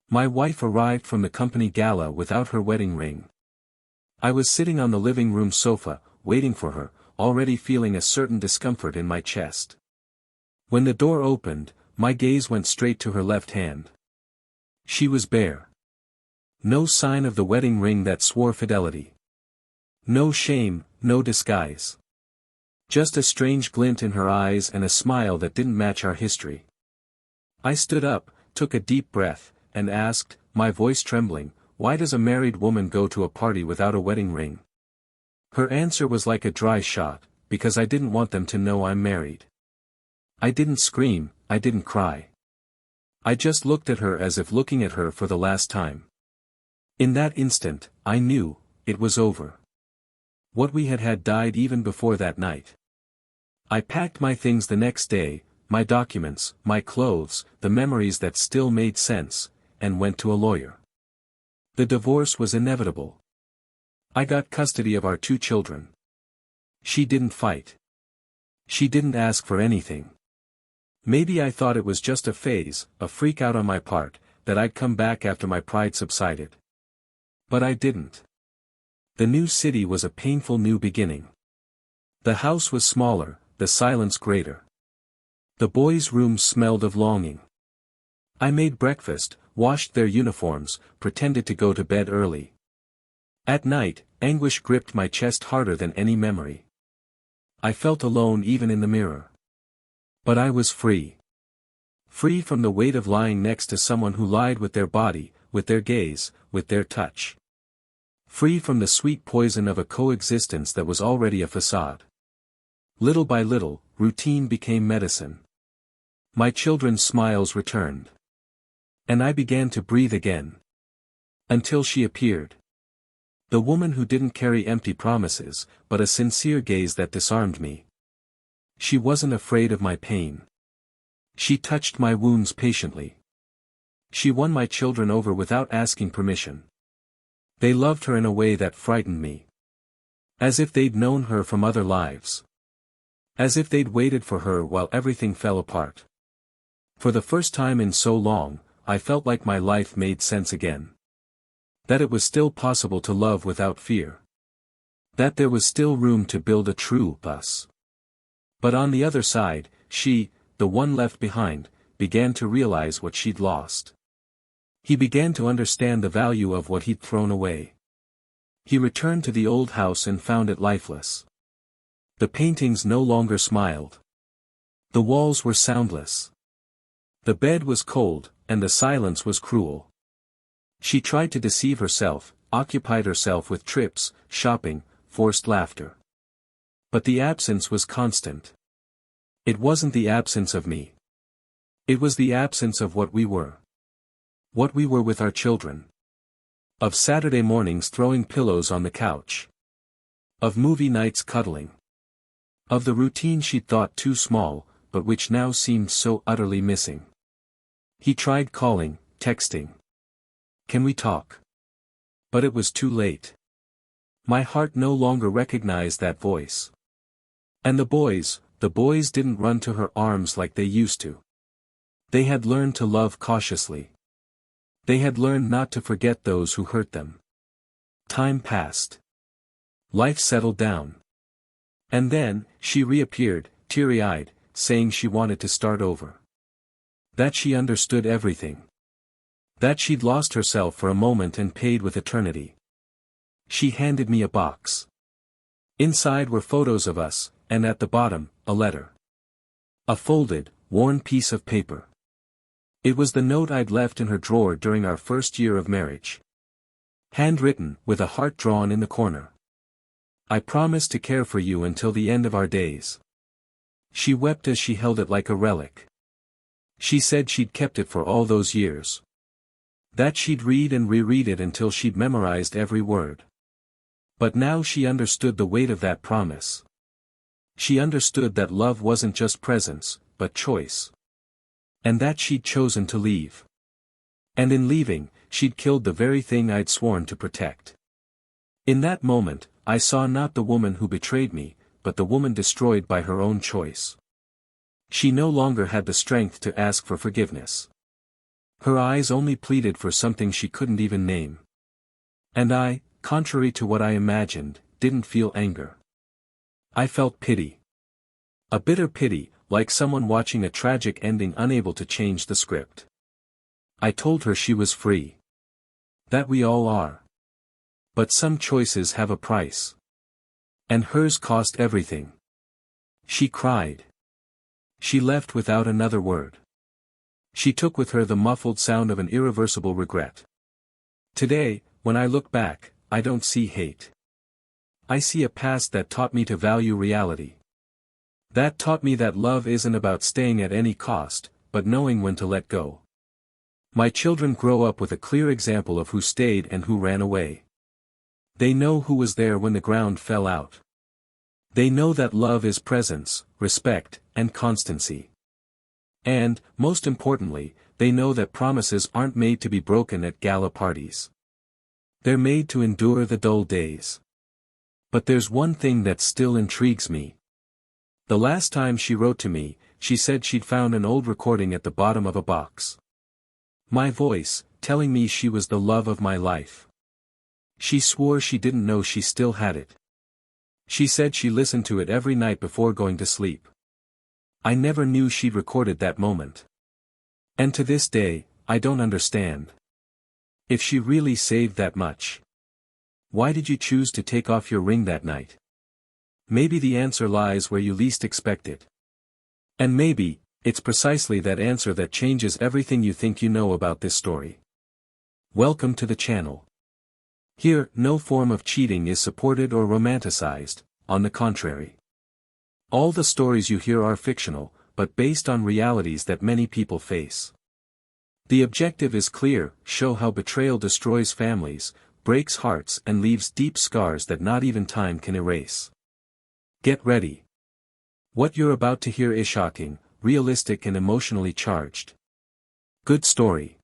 My wife arrived from the company gala without her wedding ring. I was sitting on the living room sofa, waiting for her, already feeling a certain discomfort in my chest. When the door opened, my gaze went straight to her left hand. She was bare. No sign of the wedding ring that swore fidelity. No shame, no disguise. Just a strange glint in her eyes and a smile that didn't match our history. I stood up, took a deep breath, and asked, my voice trembling, why does a married woman go to a party without a wedding ring? Her answer was like a dry shot, because I didn't want them to know I'm married. I didn't scream, I didn't cry. I just looked at her as if looking at her for the last time. In that instant, I knew, it was over. What we had had died even before that night. I packed my things the next day, my documents, my clothes, the memories that still made sense, and went to a lawyer. The divorce was inevitable. I got custody of our 2 children. She didn't fight. She didn't ask for anything. Maybe I thought it was just a phase, a freak out on my part, that I'd come back after my pride subsided. But I didn't. The new city was a painful new beginning. The house was smaller, the silence greater. The boys' rooms smelled of longing. I made breakfast, washed their uniforms, pretended to go to bed early. At night, anguish gripped my chest harder than any memory. I felt alone even in the mirror. But I was free. Free from the weight of lying next to someone who lied with their body, with their gaze, with their touch. Free from the sweet poison of a coexistence that was already a facade. Little by little, routine became medicine. My children's smiles returned. And I began to breathe again. Until she appeared. The woman who didn't carry empty promises, but a sincere gaze that disarmed me. She wasn't afraid of my pain. She touched my wounds patiently. She won my children over without asking permission. They loved her in a way that frightened me. As if they'd known her from other lives. As if they'd waited for her while everything fell apart. For the first time in so long, I felt like my life made sense again. That it was still possible to love without fear. That there was still room to build a true us. But on the other side, she, the one left behind, began to realize what she'd lost. He began to understand the value of what he'd thrown away. He returned to the old house and found it lifeless. The paintings no longer smiled. The walls were soundless. The bed was cold, and the silence was cruel. She tried to deceive herself, occupied herself with trips, shopping, forced laughter. But the absence was constant. It wasn't the absence of me. It was the absence of what we were. What we were with our children. Of Saturday mornings throwing pillows on the couch. Of movie nights cuddling. Of the routine she'd thought too small, but which now seemed so utterly missing. He tried calling, texting. Can we talk? But it was too late. My heart no longer recognized that voice. And the boys didn't run to her arms like they used to. They had learned to love cautiously. They had learned not to forget those who hurt them. Time passed. Life settled down. And then, she reappeared, teary-eyed, saying she wanted to start over. That she understood everything. That she'd lost herself for a moment and paid with eternity. She handed me a box. Inside were photos of us, and at the bottom, a letter. A folded, worn piece of paper. It was the note I'd left in her drawer during our first year of marriage. Handwritten, with a heart drawn in the corner. I promise to care for you until the end of our days. She wept as she held it like a relic. She said she'd kept it for all those years. That she'd read and reread it until she'd memorized every word. But now she understood the weight of that promise. She understood that love wasn't just presence, but choice. And that she'd chosen to leave. And in leaving, she'd killed the very thing I'd sworn to protect. In that moment, I saw not the woman who betrayed me, but the woman destroyed by her own choice. She no longer had the strength to ask for forgiveness. Her eyes only pleaded for something she couldn't even name. And I, contrary to what I imagined, didn't feel anger. I felt pity. A bitter pity, like someone watching a tragic ending unable to change the script. I told her she was free. That we all are. But some choices have a price. And hers cost everything. She cried. She left without another word. She took with her the muffled sound of an irreversible regret. Today, when I look back, I don't see hate. I see a past that taught me to value reality. That taught me that love isn't about staying at any cost, but knowing when to let go. My children grow up with a clear example of who stayed and who ran away. They know who was there when the ground fell out. They know that love is presence, respect, and constancy. And, most importantly, they know that promises aren't made to be broken at gala parties. They're made to endure the dull days. But there's one thing that still intrigues me. The last time she wrote to me, she said she'd found an old recording at the bottom of a box. My voice, telling me she was the love of my life. She swore she didn't know she still had it. She said she listened to it every night before going to sleep. I never knew she'd recorded that moment. And to this day, I don't understand. If she really saved that much, why did you choose to take off your ring that night? Maybe the answer lies where you least expect it. And maybe, it's precisely that answer that changes everything you think you know about this story. Welcome to the channel. Here, no form of cheating is supported or romanticized, on the contrary. All the stories you hear are fictional, but based on realities that many people face. The objective is clear: show how betrayal destroys families, breaks hearts and leaves deep scars that not even time can erase. Get ready. What you're about to hear is shocking, realistic and emotionally charged. Good story.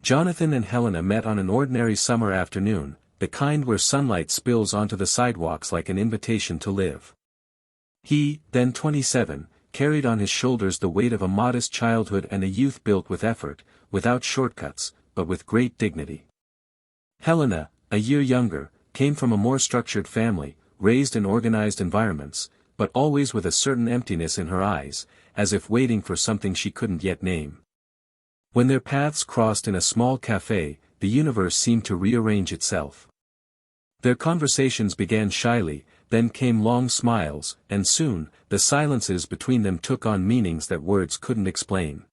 Jonathan and Helena met on an ordinary summer afternoon, the kind where sunlight spills onto the sidewalks like an invitation to live. He, then 27, carried on his shoulders the weight of a modest childhood and a youth built with effort, without shortcuts, but with great dignity. Helena, a year younger, came from a more structured family, raised in organized environments, but always with a certain emptiness in her eyes, as if waiting for something she couldn't yet name. When their paths crossed in a small café, the universe seemed to rearrange itself. Their conversations began shyly, then came long smiles, and soon, the silences between them took on meanings that words couldn't explain.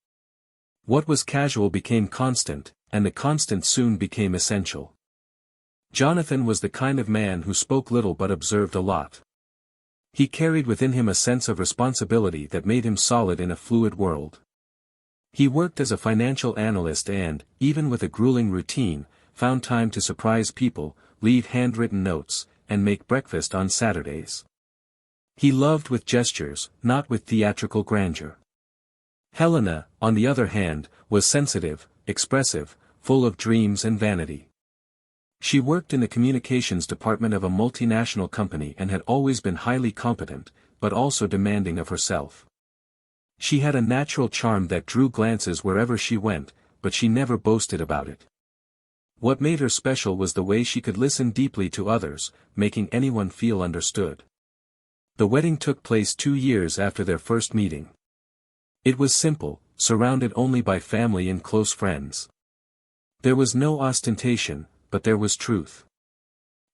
What was casual became constant, and the constant soon became essential. Jonathan was the kind of man who spoke little but observed a lot. He carried within him a sense of responsibility that made him solid in a fluid world. He worked as a financial analyst and, even with a grueling routine, found time to surprise people, leave handwritten notes, and make breakfast on Saturdays. He loved with gestures, not with theatrical grandeur. Helena, on the other hand, was sensitive, expressive, full of dreams and vanity. She worked in the communications department of a multinational company and had always been highly competent, but also demanding of herself. She had a natural charm that drew glances wherever she went, but she never boasted about it. What made her special was the way she could listen deeply to others, making anyone feel understood. The wedding took place 2 years after their first meeting. It was simple, surrounded only by family and close friends. There was no ostentation, but there was truth.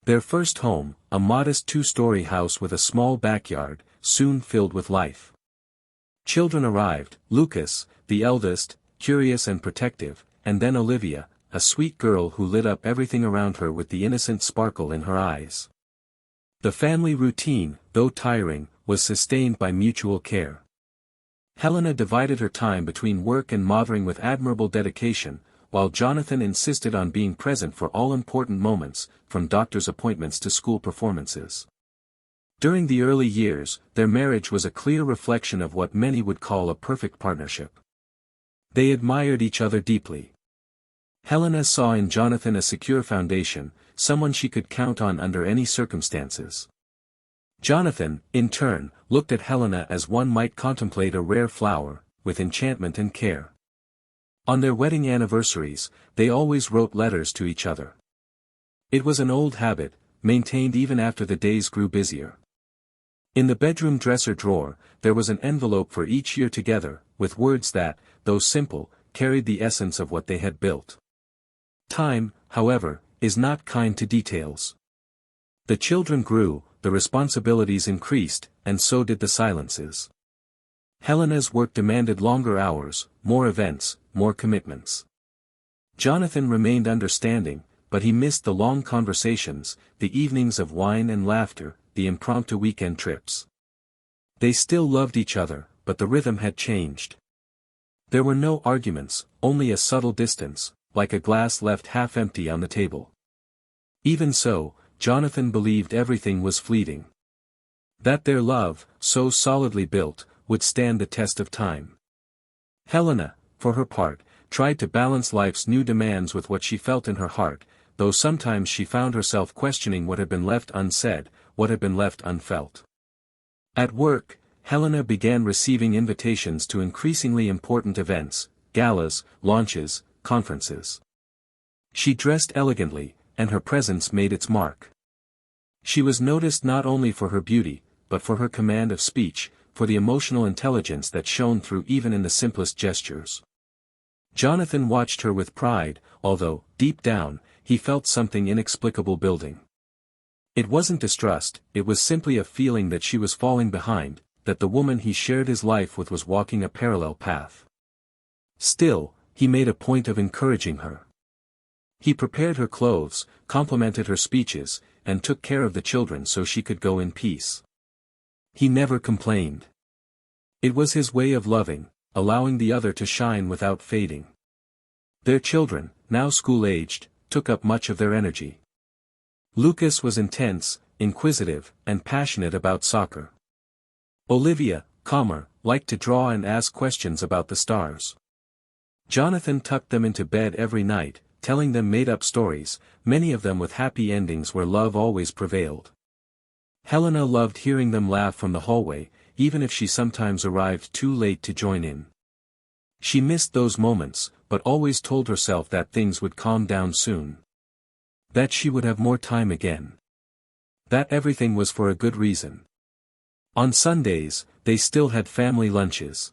Their first home, a modest 2-story house with a small backyard, soon filled with life. Children arrived: Lucas, the eldest, curious and protective, and then Olivia, a sweet girl who lit up everything around her with the innocent sparkle in her eyes. The family routine, though tiring, was sustained by mutual care. Helena divided her time between work and mothering with admirable dedication, while Jonathan insisted on being present for all important moments, from doctor's appointments to school performances. During the early years, their marriage was a clear reflection of what many would call a perfect partnership. They admired each other deeply. Helena saw in Jonathan a secure foundation, someone she could count on under any circumstances. Jonathan, in turn, looked at Helena as one might contemplate a rare flower, with enchantment and care. On their wedding anniversaries, they always wrote letters to each other. It was an old habit, maintained even after the days grew busier. In the bedroom dresser drawer, there was an envelope for each year together, with words that, though simple, carried the essence of what they had built. Time, however, is not kind to details. The children grew, the responsibilities increased, and so did the silences. Helena's work demanded longer hours, more events, more commitments. Jonathan remained understanding, but he missed the long conversations, the evenings of wine and laughter, the impromptu weekend trips. They still loved each other, but the rhythm had changed. There were no arguments, only a subtle distance, like a glass left half empty on the table. Even so, Jonathan believed everything was fleeting. That their love, so solidly built, would stand the test of time. Helena, for her part, tried to balance life's new demands with what she felt in her heart, though sometimes she found herself questioning what had been left unsaid, what had been left unfelt. At work, Helena began receiving invitations to increasingly important events, galas, launches, conferences. She dressed elegantly, and her presence made its mark. She was noticed not only for her beauty, but for her command of speech, for the emotional intelligence that shone through even in the simplest gestures. Jonathan watched her with pride, although, deep down, he felt something inexplicable building. It wasn't distrust, it was simply a feeling that she was falling behind, that the woman he shared his life with was walking a parallel path. Still, he made a point of encouraging her. He prepared her clothes, complimented her speeches, and took care of the children so she could go in peace. He never complained. It was his way of loving, allowing the other to shine without fading. Their children, now school-aged, took up much of their energy. Lucas was intense, inquisitive, and passionate about soccer. Olivia, calmer, liked to draw and ask questions about the stars. Jonathan tucked them into bed every night, telling them made-up stories, many of them with happy endings where love always prevailed. Helena loved hearing them laugh from the hallway, even if she sometimes arrived too late to join in. She missed those moments, but always told herself that things would calm down soon. That she would have more time again. That everything was for a good reason. On Sundays, they still had family lunches.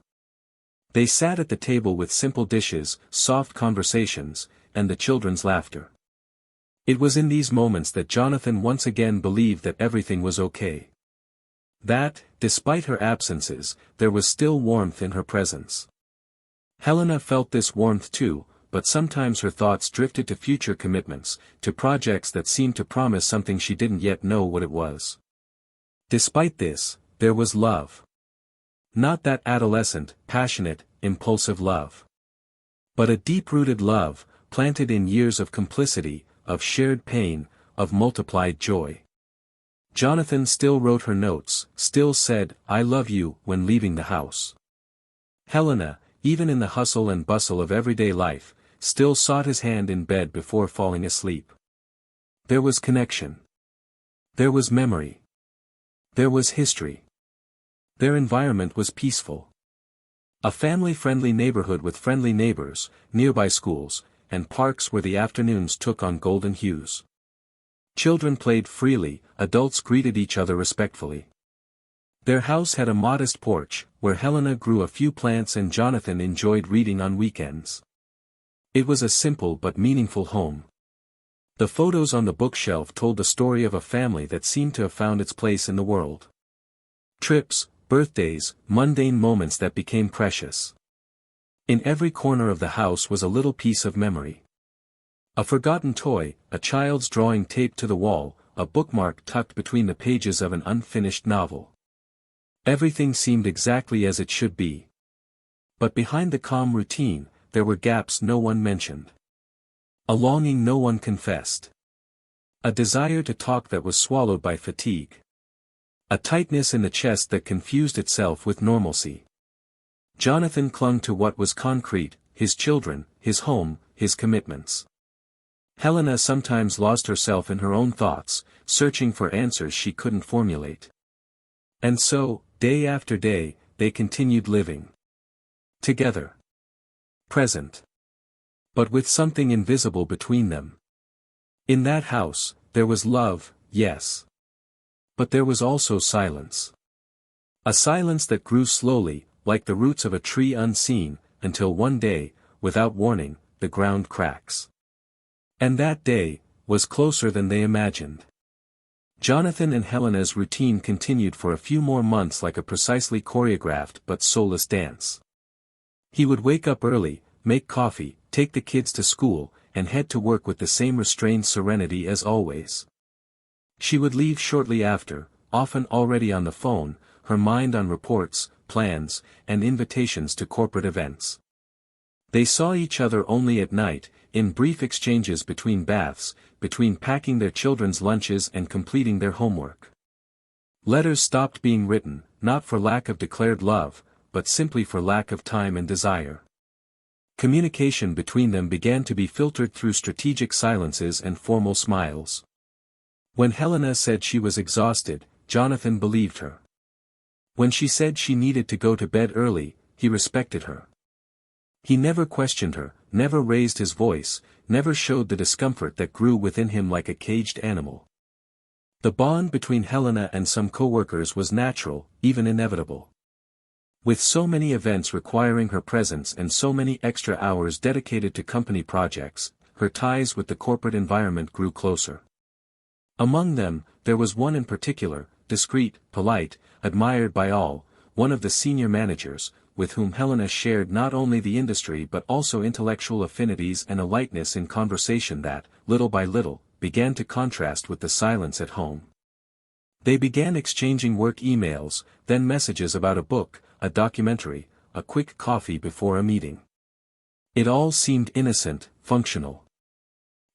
They sat at the table with simple dishes, soft conversations, and the children's laughter. It was in these moments that Jonathan once again believed that everything was okay. That, despite her absences, there was still warmth in her presence. Helena felt this warmth too, but sometimes her thoughts drifted to future commitments, to projects that seemed to promise something she didn't yet know what it was. Despite this, there was love. Not that adolescent, passionate, impulsive love. But a deep-rooted love, planted in years of complicity, of shared pain, of multiplied joy. Jonathan still wrote her notes, still said, "I love you," when leaving the house. Helena, even in the hustle and bustle of everyday life, still sought his hand in bed before falling asleep. There was connection. There was memory. There was history. Their environment was peaceful. A family-friendly neighborhood with friendly neighbors, nearby schools, and parks where the afternoons took on golden hues. Children played freely, adults greeted each other respectfully. Their house had a modest porch, where Helena grew a few plants and Jonathan enjoyed reading on weekends. It was a simple but meaningful home. The photos on the bookshelf told the story of a family that seemed to have found its place in the world. Trips, birthdays, mundane moments that became precious. In every corner of the house was a little piece of memory. A forgotten toy, a child's drawing taped to the wall, a bookmark tucked between the pages of an unfinished novel. Everything seemed exactly as it should be. But behind the calm routine, there were gaps no one mentioned. A longing no one confessed. A desire to talk that was swallowed by fatigue. A tightness in the chest that confused itself with normalcy. Jonathan clung to what was concrete, his children, his home, his commitments. Helena sometimes lost herself in her own thoughts, searching for answers she couldn't formulate. And so, day after day, they continued living. Together. Present. but with something invisible between them. In that house, there was love, yes. But there was also silence. A silence that grew slowly, like the roots of a tree unseen, until one day, without warning, the ground cracks. And that day was closer than they imagined. Jonathan and Helena's routine continued for a few more months like a precisely choreographed but soulless dance. He would wake up early, make coffee, take the kids to school, and head to work with the same restrained serenity as always. She would leave shortly after, often already on the phone, her mind on reports, plans, and invitations to corporate events. They saw each other only at night, in brief exchanges between baths, between packing their children's lunches and completing their homework. Letters stopped being written, not for lack of declared love, but simply for lack of time and desire. Communication between them began to be filtered through strategic silences and formal smiles. When Helena said she was exhausted, Jonathan believed her. When she said she needed to go to bed early, he respected her. He never questioned her, never raised his voice, never showed the discomfort that grew within him like a caged animal. The bond between Helena and some co-workers was natural, even inevitable. With so many events requiring her presence and so many extra hours dedicated to company projects, her ties with the corporate environment grew closer. Among them, there was one in particular, discreet, polite, admired by all, one of the senior managers, with whom Helena shared not only the industry but also intellectual affinities and a lightness in conversation that, little by little, began to contrast with the silence at home. They began exchanging work emails, then messages about a book, a documentary, a quick coffee before a meeting. It all seemed innocent, functional.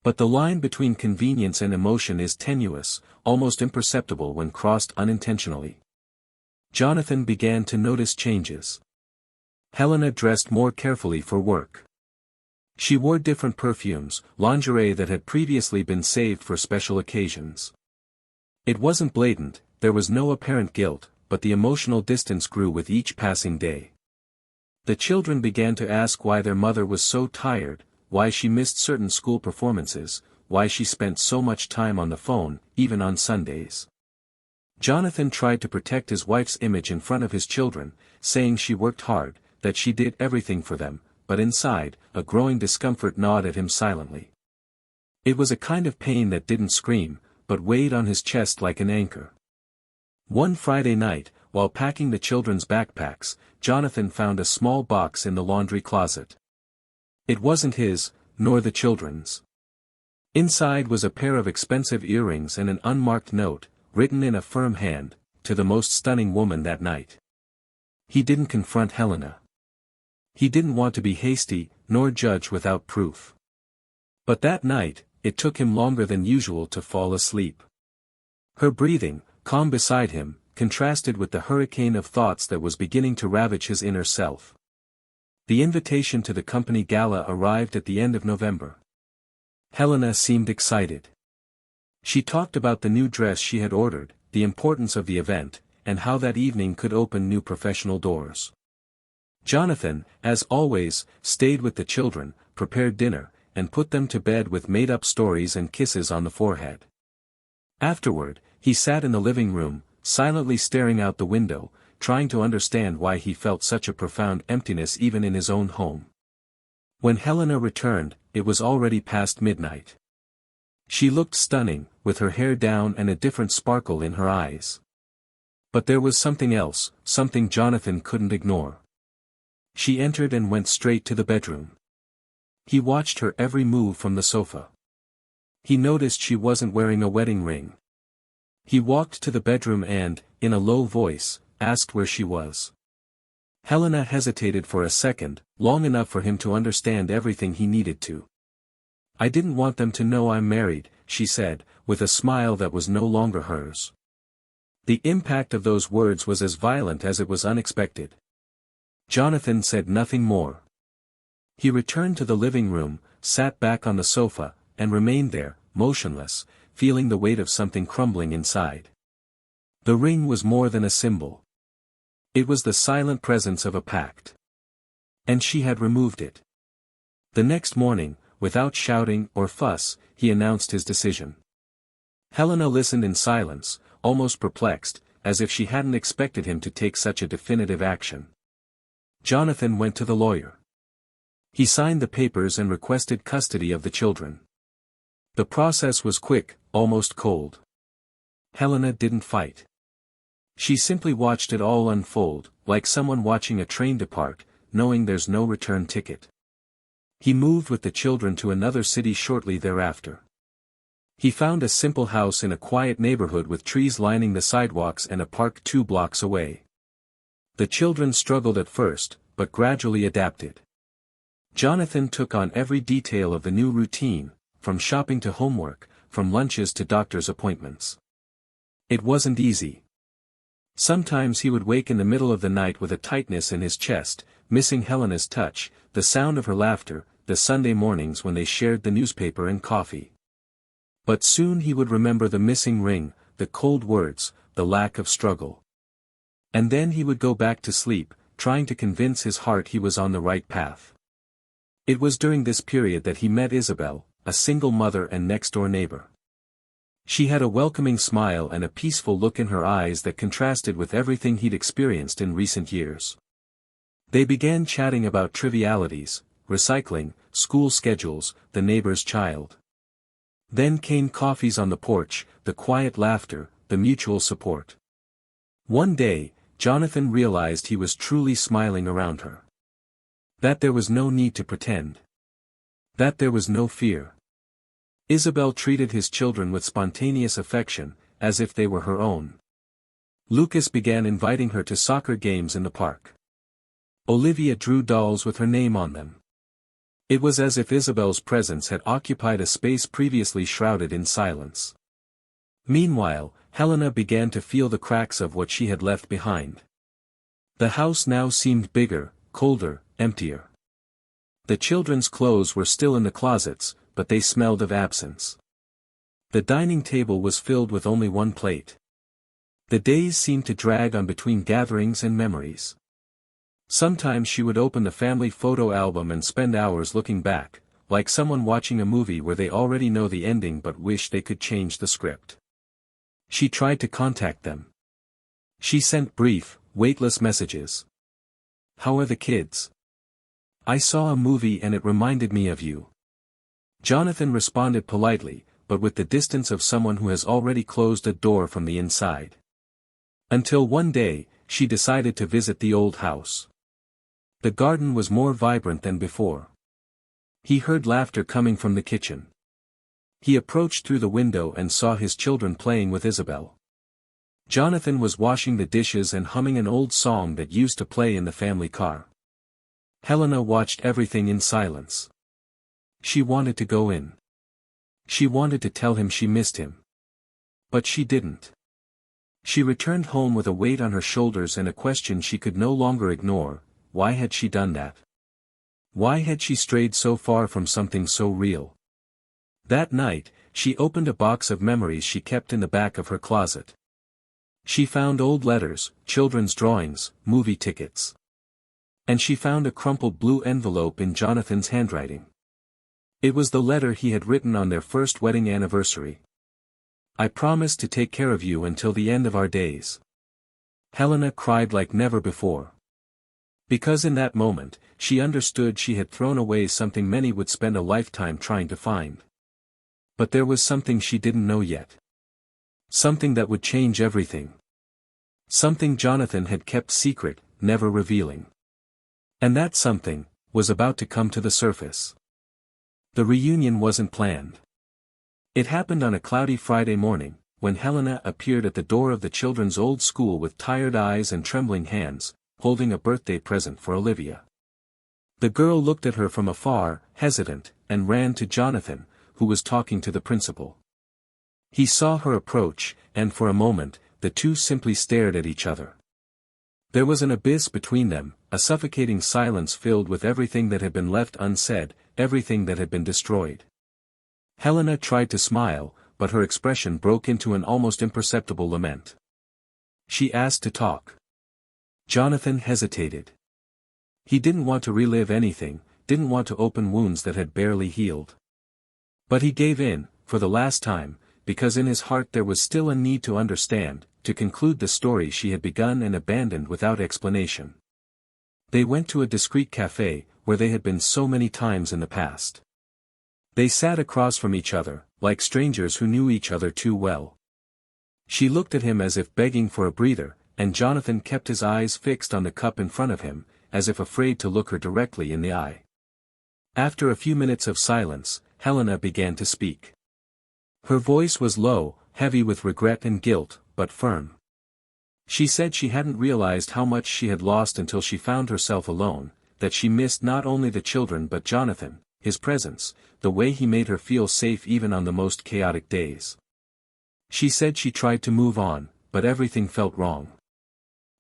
But the line between convenience and emotion is tenuous, almost imperceptible when crossed unintentionally. Jonathan began to notice changes. Helena dressed more carefully for work. She wore different perfumes, lingerie that had previously been saved for special occasions. It wasn't blatant, there was no apparent guilt, but the emotional distance grew with each passing day. The children began to ask why their mother was so tired, why she missed certain school performances, why she spent so much time on the phone, even on Sundays. Jonathan tried to protect his wife's image in front of his children, saying she worked hard, that she did everything for them, but inside, a growing discomfort gnawed at him silently. It was a kind of pain that didn't scream, but weighed on his chest like an anchor. One Friday night, while packing the children's backpacks, Jonathan found a small box in the laundry closet. It wasn't his, nor the children's. Inside was a pair of expensive earrings and an unmarked note, written in a firm hand, to the most stunning woman that night. He didn't confront Helena. He didn't want to be hasty, nor judge without proof. But that night, it took him longer than usual to fall asleep. Her breathing, calm beside him, contrasted with the hurricane of thoughts that was beginning to ravage his inner self. The invitation to the company gala arrived at the end of November. Helena seemed excited. She talked about the new dress she had ordered, the importance of the event, and how that evening could open new professional doors. Jonathan, as always, stayed with the children, prepared dinner, and put them to bed with made-up stories and kisses on the forehead. Afterward, he sat in the living room, silently staring out the window, trying to understand why he felt such a profound emptiness even in his own home. When Helena returned, it was already past midnight. She looked stunning, with her hair down and a different sparkle in her eyes. But there was something else, something Jonathan couldn't ignore. She entered and went straight to the bedroom. He watched her every move from the sofa. He noticed she wasn't wearing a wedding ring. He walked to the bedroom and, in a low voice, asked where she was. Helena hesitated for a second, long enough for him to understand everything he needed to. "I didn't want them to know I'm married," she said, with a smile that was no longer hers. The impact of those words was as violent as it was unexpected. Jonathan said nothing more. He returned to the living room, sat back on the sofa, and remained there, motionless, feeling the weight of something crumbling inside. The ring was more than a symbol. It was the silent presence of a pact. And she had removed it. The next morning, without shouting or fuss, he announced his decision. Helena listened in silence, almost perplexed, as if she hadn't expected him to take such a definitive action. Jonathan went to the lawyer. He signed the papers and requested custody of the children. The process was quick, almost cold. Helena didn't fight. She simply watched it all unfold, like someone watching a train depart, knowing there's no return ticket. He moved with the children to another city shortly thereafter. He found a simple house in a quiet neighborhood with trees lining the sidewalks and a park 2 blocks away. The children struggled at first, but gradually adapted. Jonathan took on every detail of the new routine, from shopping to homework, from lunches to doctor's appointments. It wasn't easy. Sometimes he would wake in the middle of the night with a tightness in his chest, missing Helena's touch, the sound of her laughter, the Sunday mornings when they shared the newspaper and coffee. But soon he would remember the missing ring, the cold words, the lack of struggle. And then he would go back to sleep, trying to convince his heart he was on the right path. It was during this period that he met Isabelle, a single mother and next-door neighbor. She had a welcoming smile and a peaceful look in her eyes that contrasted with everything he'd experienced in recent years. They began chatting about trivialities, recycling, school schedules, the neighbor's child. Then came coffees on the porch, the quiet laughter, the mutual support. One day, Jonathan realized he was truly smiling around her. That there was no need to pretend. That there was no fear. Isabelle treated his children with spontaneous affection, as if they were her own. Lucas began inviting her to soccer games in the park. Olivia drew dolls with her name on them. It was as if Isabelle's presence had occupied a space previously shrouded in silence. Meanwhile, Helena began to feel the cracks of what she had left behind. The house now seemed bigger, colder, emptier. The children's clothes were still in the closets, but they smelled of absence. The dining table was filled with only one plate. The days seemed to drag on between gatherings and memories. Sometimes she would open the family photo album and spend hours looking back, like someone watching a movie where they already know the ending but wish they could change the script. She tried to contact them. She sent brief, weightless messages. "How are the kids? I saw a movie and it reminded me of you." Jonathan responded politely, but with the distance of someone who has already closed a door from the inside. Until one day, she decided to visit the old house. The garden was more vibrant than before. He heard laughter coming from the kitchen. He approached through the window and saw his children playing with Isabelle. Jonathan was washing the dishes and humming an old song that used to play in the family car. Helena watched everything in silence. She wanted to go in. She wanted to tell him she missed him. But she didn't. She returned home with a weight on her shoulders and a question she could no longer ignore: why had she done that? Why had she strayed so far from something so real? That night, she opened a box of memories she kept in the back of her closet. She found old letters, children's drawings, movie tickets. And she found a crumpled blue envelope in Jonathan's handwriting. It was the letter he had written on their first wedding anniversary. "I promise to take care of you until the end of our days." Helena cried like never before. Because in that moment, she understood she had thrown away something many would spend a lifetime trying to find. But there was something she didn't know yet. Something that would change everything. Something Jonathan had kept secret, never revealing. And that something was about to come to the surface. The reunion wasn't planned. It happened on a cloudy Friday morning, when Helena appeared at the door of the children's old school with tired eyes and trembling hands, holding a birthday present for Olivia. The girl looked at her from afar, hesitant, and ran to Jonathan, who was talking to the principal. He saw her approach, and for a moment, the two simply stared at each other. There was an abyss between them, a suffocating silence filled with everything that had been left unsaid, everything that had been destroyed. Helena tried to smile, but her expression broke into an almost imperceptible lament. She asked to talk. Jonathan hesitated. He didn't want to relive anything, didn't want to open wounds that had barely healed. But he gave in, for the last time, because in his heart there was still a need to understand, to conclude the story she had begun and abandoned without explanation. They went to a discreet cafe, where they had been so many times in the past. They sat across from each other, like strangers who knew each other too well. She looked at him as if begging for a breather, and Jonathan kept his eyes fixed on the cup in front of him, as if afraid to look her directly in the eye. After a few minutes of silence, Helena began to speak. Her voice was low, heavy with regret and guilt, but firm. She said she hadn't realized how much she had lost until she found herself alone, that she missed not only the children but Jonathan, his presence, the way he made her feel safe even on the most chaotic days. She said she tried to move on, but everything felt wrong.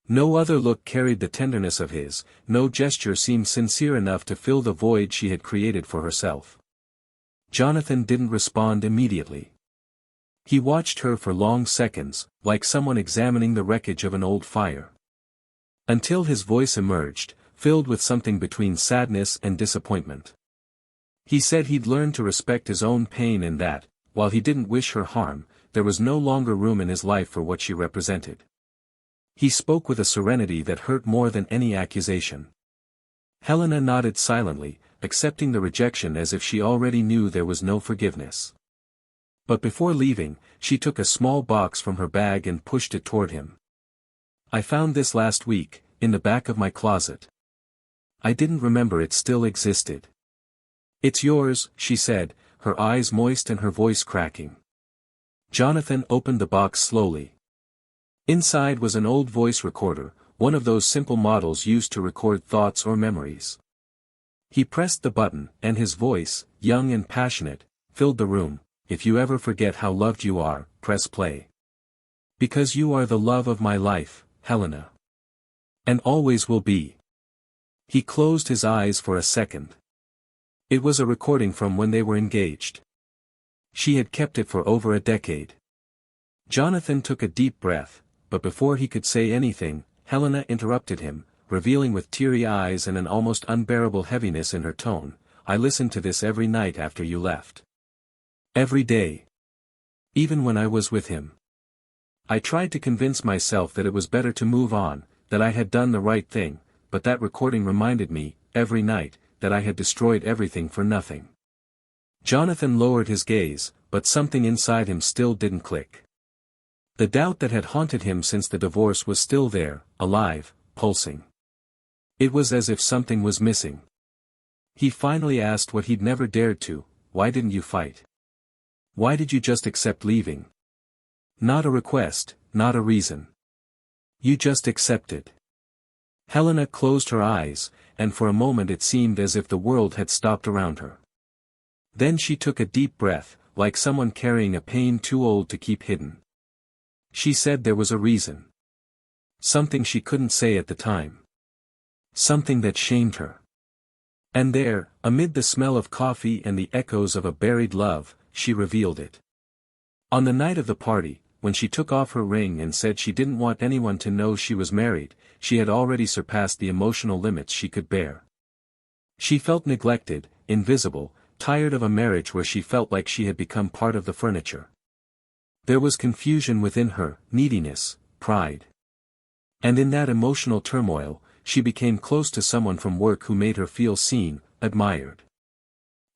No other look carried the tenderness of his, no gesture seemed sincere enough to fill the void she had created for herself. Jonathan didn't respond immediately. He watched her for long seconds, like someone examining the wreckage of an old fire. Until his voice emerged, filled with something between sadness and disappointment. He said he'd learned to respect his own pain and that, while he didn't wish her harm, there was no longer room in his life for what she represented. He spoke with a serenity that hurt more than any accusation. Helena nodded silently, accepting the rejection as if she already knew there was no forgiveness. But before leaving, she took a small box from her bag and pushed it toward him. I found this last week, in the back of my closet. I didn't remember it still existed. It's yours, she said, her eyes moist and her voice cracking. Jonathan opened the box slowly. Inside was an old voice recorder, one of those simple models used to record thoughts or memories. He pressed the button, and his voice, young and passionate, filled the room. If you ever forget how loved you are, press play. Because you are the love of my life, Helena. And always will be. He closed his eyes for a second. It was a recording from when they were engaged. She had kept it for over a decade. Jonathan took a deep breath, but before he could say anything, Helena interrupted him, revealing with teary eyes and an almost unbearable heaviness in her tone, I listened to this every night after you left. Every day. Even when I was with him. I tried to convince myself that it was better to move on, that I had done the right thing, but that recording reminded me, every night, that I had destroyed everything for nothing. Jonathan lowered his gaze, but something inside him still didn't click. The doubt that had haunted him since the divorce was still there, alive, pulsing. It was as if something was missing. He finally asked what he'd never dared to, why didn't you fight? Why did you just accept leaving? Not a request, not a reason. You just accepted. Helena closed her eyes, and for a moment it seemed as if the world had stopped around her. Then she took a deep breath, like someone carrying a pain too old to keep hidden. She said there was a reason. Something she couldn't say at the time. Something that shamed her. And there, amid the smell of coffee and the echoes of a buried love, she revealed it. On the night of the party, when she took off her ring and said she didn't want anyone to know she was married, she had already surpassed the emotional limits she could bear. She felt neglected, invisible, tired of a marriage where she felt like she had become part of the furniture. There was confusion within her, neediness, pride. And in that emotional turmoil, she became close to someone from work who made her feel seen, admired.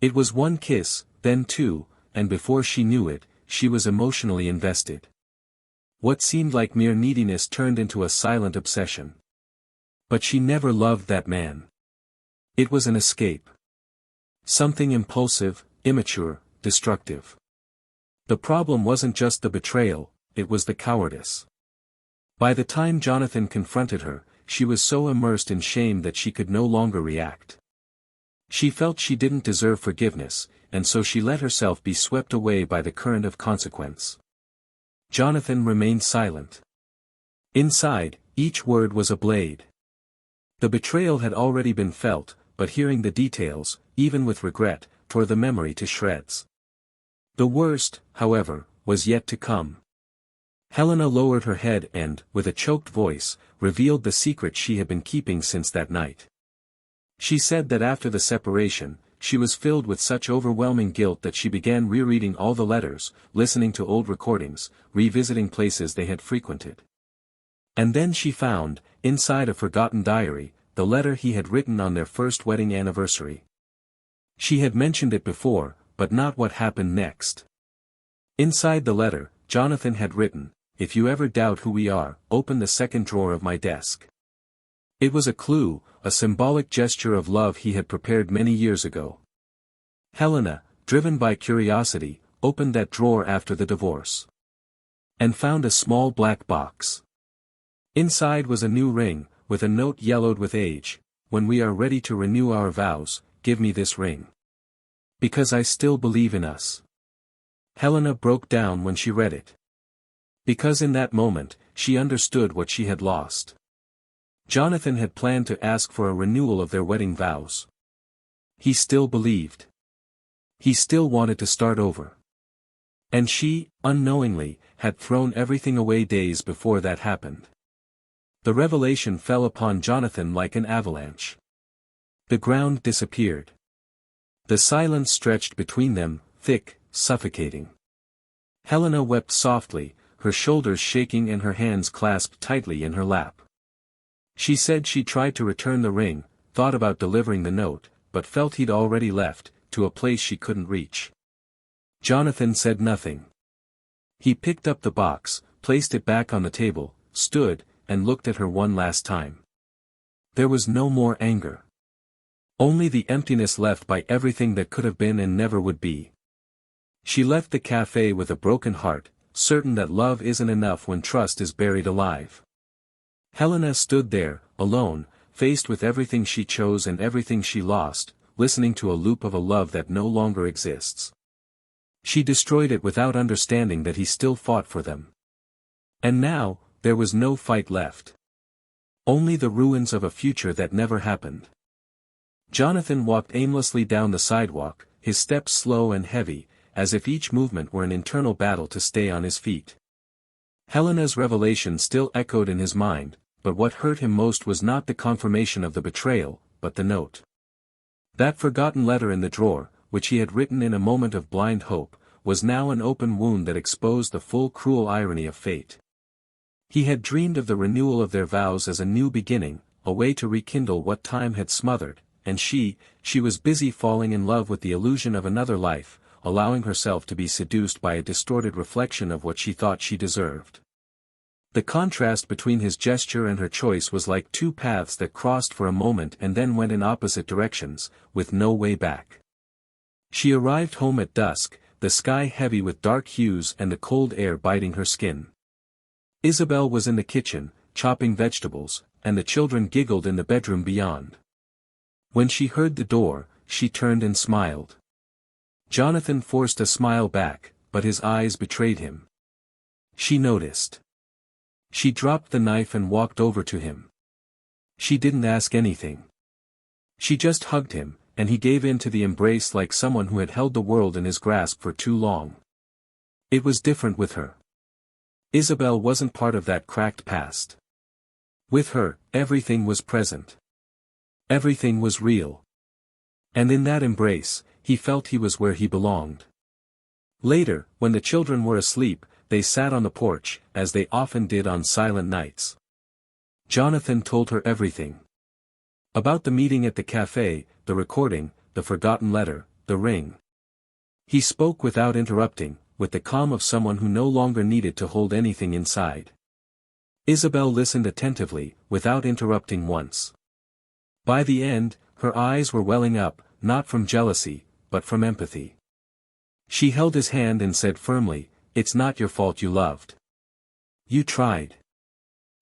It was one kiss, then two, and before she knew it, she was emotionally invested. What seemed like mere neediness turned into a silent obsession. But she never loved that man. It was an escape. Something impulsive, immature, destructive. The problem wasn't just the betrayal, it was the cowardice. By the time Jonathan confronted her, she was so immersed in shame that she could no longer react. She felt she didn't deserve forgiveness, and so she let herself be swept away by the current of consequence. Jonathan remained silent. Inside, each word was a blade. The betrayal had already been felt, but hearing the details, even with regret, tore the memory to shreds. The worst, however, was yet to come. Helena lowered her head and, with a choked voice, revealed the secret she had been keeping since that night. She said that after the separation, she was filled with such overwhelming guilt that she began rereading all the letters, listening to old recordings, revisiting places they had frequented. And then she found, inside a forgotten diary, the letter he had written on their first wedding anniversary. She had mentioned it before, but not what happened next. Inside the letter, Jonathan had written, "If you ever doubt who we are, open the second drawer of my desk." It was a clue, a symbolic gesture of love he had prepared many years ago. Helena, driven by curiosity, opened that drawer after the divorce. And found a small black box. Inside was a new ring, with a note yellowed with age: "When we are ready to renew our vows, give me this ring. Because I still believe in us." Helena broke down when she read it. Because in that moment, she understood what she had lost. Jonathan had planned to ask for a renewal of their wedding vows. He still believed. He still wanted to start over. And she, unknowingly, had thrown everything away days before that happened. The revelation fell upon Jonathan like an avalanche. The ground disappeared. The silence stretched between them, thick, suffocating. Helena wept softly, her shoulders shaking and her hands clasped tightly in her lap. She said she tried to return the ring, thought about delivering the note, but felt he'd already left, to a place she couldn't reach. Jonathan said nothing. He picked up the box, placed it back on the table, stood, and looked at her one last time. There was no more anger. Only the emptiness left by everything that could have been and never would be. She left the cafe with a broken heart, certain that love isn't enough when trust is buried alive. Helena stood there, alone, faced with everything she chose and everything she lost, listening to a loop of a love that no longer exists. She destroyed it without understanding that he still fought for them. And now, there was no fight left. Only the ruins of a future that never happened. Jonathan walked aimlessly down the sidewalk, his steps slow and heavy, as if each movement were an internal battle to stay on his feet. Helena's revelation still echoed in his mind, but what hurt him most was not the confirmation of the betrayal, but the note. That forgotten letter in the drawer, which he had written in a moment of blind hope, was now an open wound that exposed the full cruel irony of fate. He had dreamed of the renewal of their vows as a new beginning, a way to rekindle what time had smothered, and she was busy falling in love with the illusion of another life, allowing herself to be seduced by a distorted reflection of what she thought she deserved. The contrast between his gesture and her choice was like two paths that crossed for a moment and then went in opposite directions, with no way back. She arrived home at dusk, the sky heavy with dark hues and the cold air biting her skin. Isabelle was in the kitchen, chopping vegetables, and the children giggled in the bedroom beyond. When she heard the door, she turned and smiled. Jonathan forced a smile back, but his eyes betrayed him. She noticed. She dropped the knife and walked over to him. She didn't ask anything. She just hugged him, and he gave in to the embrace like someone who had held the world in his grasp for too long. It was different with her. Isabelle wasn't part of that cracked past. With her, everything was present. Everything was real. And in that embrace, he felt he was where he belonged. Later, when the children were asleep, they sat on the porch, as they often did on silent nights. Jonathan told her everything. About the meeting at the cafe, the recording, the forgotten letter, the ring. He spoke without interrupting, with the calm of someone who no longer needed to hold anything inside. Isabelle listened attentively, without interrupting once. By the end, her eyes were welling up, not from jealousy, but from empathy. She held his hand and said firmly, "It's not your fault you loved. You tried.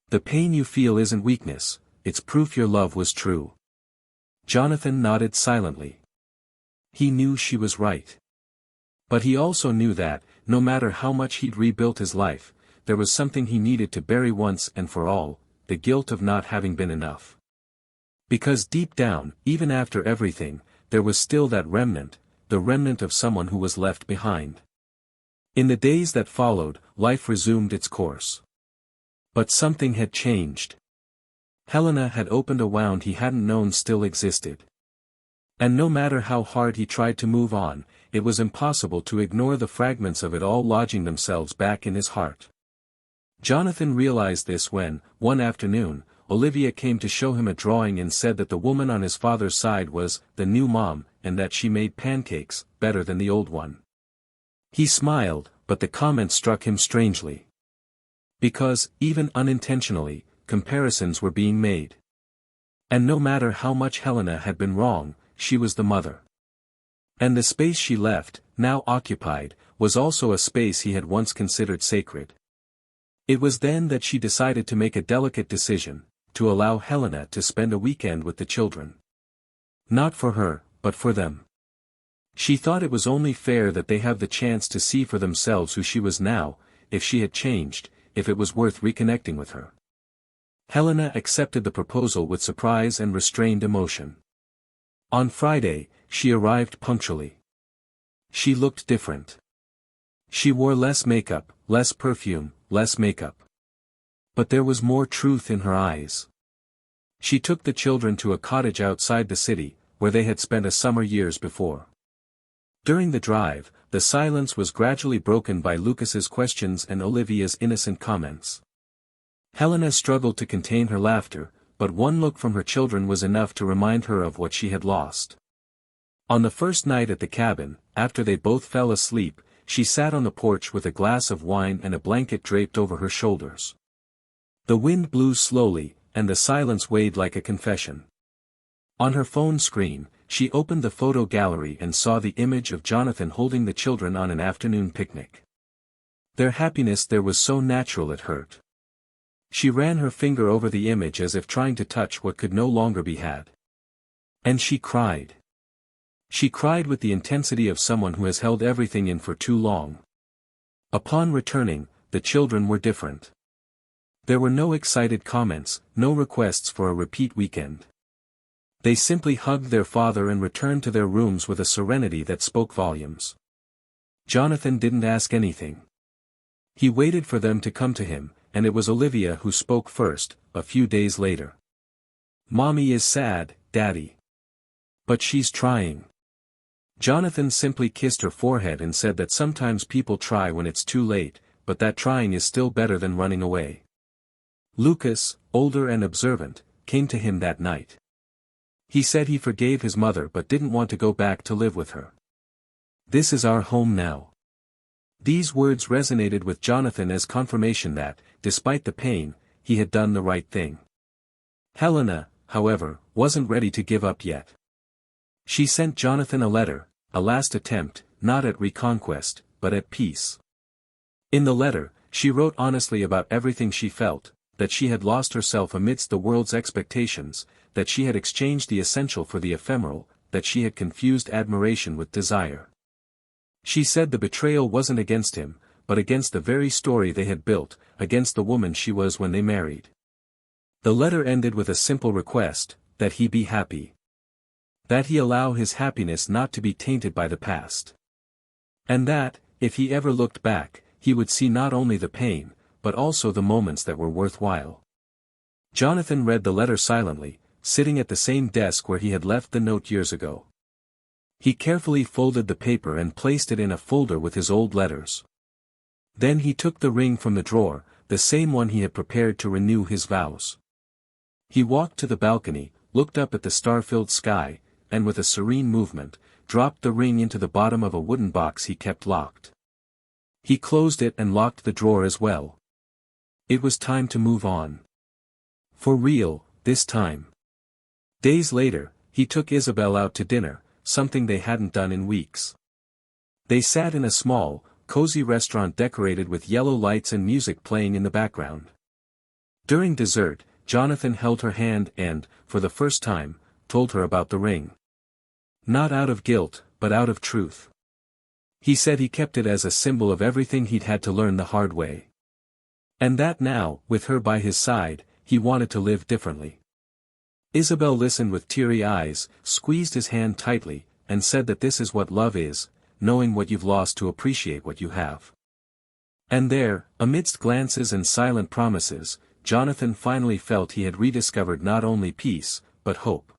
The pain you feel isn't weakness, it's proof your love was true." Jonathan nodded silently. He knew she was right. But he also knew that, no matter how much he'd rebuilt his life, there was something he needed to bury once and for all, the guilt of not having been enough. Because deep down, even after everything, there was still that remnant, the remnant of someone who was left behind. In the days that followed, life resumed its course. But something had changed. Helena had opened a wound he hadn't known still existed. And no matter how hard he tried to move on, it was impossible to ignore the fragments of it all lodging themselves back in his heart. Jonathan realized this when, one afternoon, Olivia came to show him a drawing and said that the woman on his father's side was the new mom, and that she made pancakes better than the old one. He smiled, but the comment struck him strangely. Because, even unintentionally, comparisons were being made. And no matter how much Helena had been wrong, she was the mother. And the space she left, now occupied, was also a space he had once considered sacred. It was then that she decided to make a delicate decision, to allow Helena to spend a weekend with the children. Not for her, but for them. She thought it was only fair that they have the chance to see for themselves who she was now, if she had changed, if it was worth reconnecting with her. Helena accepted the proposal with surprise and restrained emotion. On Friday, she arrived punctually. She looked different. She wore less makeup, less perfume, less makeup. But there was more truth in her eyes. She took the children to a cottage outside the city, where they had spent a summer years before. During the drive, the silence was gradually broken by Lucas's questions and Olivia's innocent comments. Helena struggled to contain her laughter, but one look from her children was enough to remind her of what she had lost. On the first night at the cabin, after they both fell asleep, she sat on the porch with a glass of wine and a blanket draped over her shoulders. The wind blew slowly, and the silence weighed like a confession. On her phone screen, she opened the photo gallery and saw the image of Jonathan holding the children on an afternoon picnic. Their happiness there was so natural it hurt. She ran her finger over the image as if trying to touch what could no longer be had. And she cried. She cried with the intensity of someone who has held everything in for too long. Upon returning, the children were different. There were no excited comments, no requests for a repeat weekend. They simply hugged their father and returned to their rooms with a serenity that spoke volumes. Jonathan didn't ask anything. He waited for them to come to him, and it was Olivia who spoke first, a few days later. "Mommy is sad, Daddy. But she's trying." Jonathan simply kissed her forehead and said that sometimes people try when it's too late, but that trying is still better than running away. Lucas, older and observant, came to him that night. He said he forgave his mother but didn't want to go back to live with her. "This is our home now." These words resonated with Jonathan as confirmation that, despite the pain, he had done the right thing. Helena, however, wasn't ready to give up yet. She sent Jonathan a letter, a last attempt, not at reconquest, but at peace. In the letter, she wrote honestly about everything she felt, that she had lost herself amidst the world's expectations, that she had exchanged the essential for the ephemeral, that she had confused admiration with desire. She said the betrayal wasn't against him, but against the very story they had built, against the woman she was when they married. The letter ended with a simple request, that he be happy. That he allow his happiness not to be tainted by the past. And that, if he ever looked back, he would see not only the pain, but also the moments that were worthwhile. Jonathan read the letter silently, sitting at the same desk where he had left the note years ago. He carefully folded the paper and placed it in a folder with his old letters. Then he took the ring from the drawer, the same one he had prepared to renew his vows. He walked to the balcony, looked up at the star-filled sky, and with a serene movement, dropped the ring into the bottom of a wooden box he kept locked. He closed it and locked the drawer as well. It was time to move on. For real, this time. Days later, he took Isabelle out to dinner, something they hadn't done in weeks. They sat in a small, cozy restaurant decorated with yellow lights and music playing in the background. During dessert, Jonathan held her hand and, for the first time, told her about the ring. Not out of guilt, but out of truth. He said he kept it as a symbol of everything he'd had to learn the hard way. And that now, with her by his side, he wanted to live differently. Isabelle listened with teary eyes, squeezed his hand tightly, and said that this is what love is, knowing what you've lost to appreciate what you have. And there, amidst glances and silent promises, Jonathan finally felt he had rediscovered not only peace, but hope.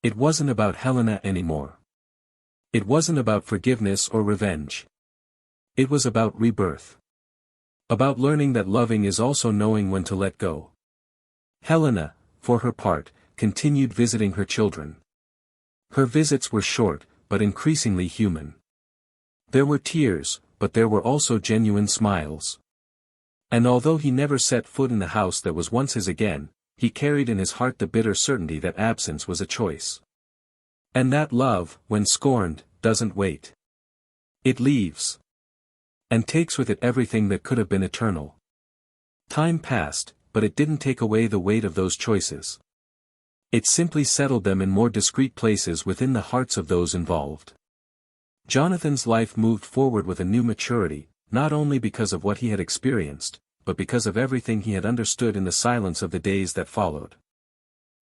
It wasn't about Helena anymore. It wasn't about forgiveness or revenge. It was about rebirth. About learning that loving is also knowing when to let go. Helena, for her part, continued visiting her children. Her visits were short, but increasingly human. There were tears, but there were also genuine smiles. And although he never set foot in the house that was once his again, he carried in his heart the bitter certainty that absence was a choice. And that love, when scorned, doesn't wait. It leaves. And takes with it everything that could have been eternal. Time passed, but it didn't take away the weight of those choices. It simply settled them in more discreet places within the hearts of those involved. Jonathan's life moved forward with a new maturity, not only because of what he had experienced, but because of everything he had understood in the silence of the days that followed.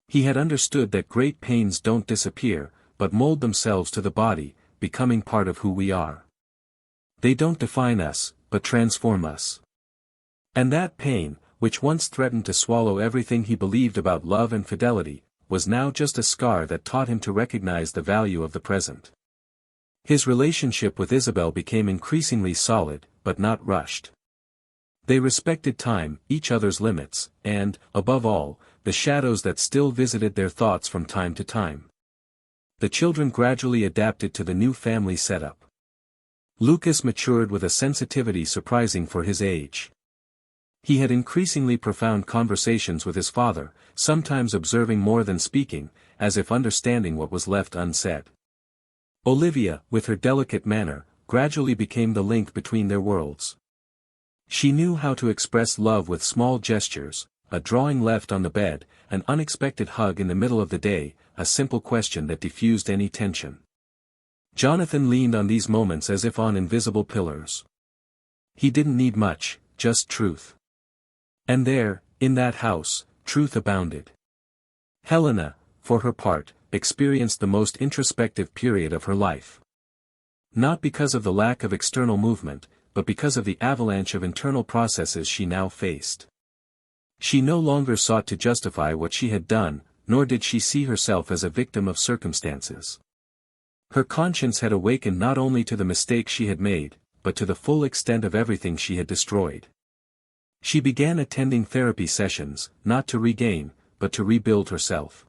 He had understood that great pains don't disappear, but mold themselves to the body, becoming part of who we are. They don't define us, but transform us. And that pain, which once threatened to swallow everything he believed about love and fidelity, was now just a scar that taught him to recognize the value of the present. His relationship with Isabelle became increasingly solid, but not rushed. They respected time, each other's limits, and, above all, the shadows that still visited their thoughts from time to time. The children gradually adapted to the new family setup. Lucas matured with a sensitivity surprising for his age. He had increasingly profound conversations with his father, sometimes observing more than speaking, as if understanding what was left unsaid. Olivia, with her delicate manner, gradually became the link between their worlds. She knew how to express love with small gestures, a drawing left on the bed, an unexpected hug in the middle of the day, a simple question that diffused any tension. Jonathan leaned on these moments as if on invisible pillars. He didn't need much, just truth. And there, in that house, truth abounded. Helena, for her part, experienced the most introspective period of her life. Not because of the lack of external movement, but because of the avalanche of internal processes she now faced. She no longer sought to justify what she had done, nor did she see herself as a victim of circumstances. Her conscience had awakened not only to the mistakes she had made, but to the full extent of everything she had destroyed. She began attending therapy sessions, not to regain, but to rebuild herself.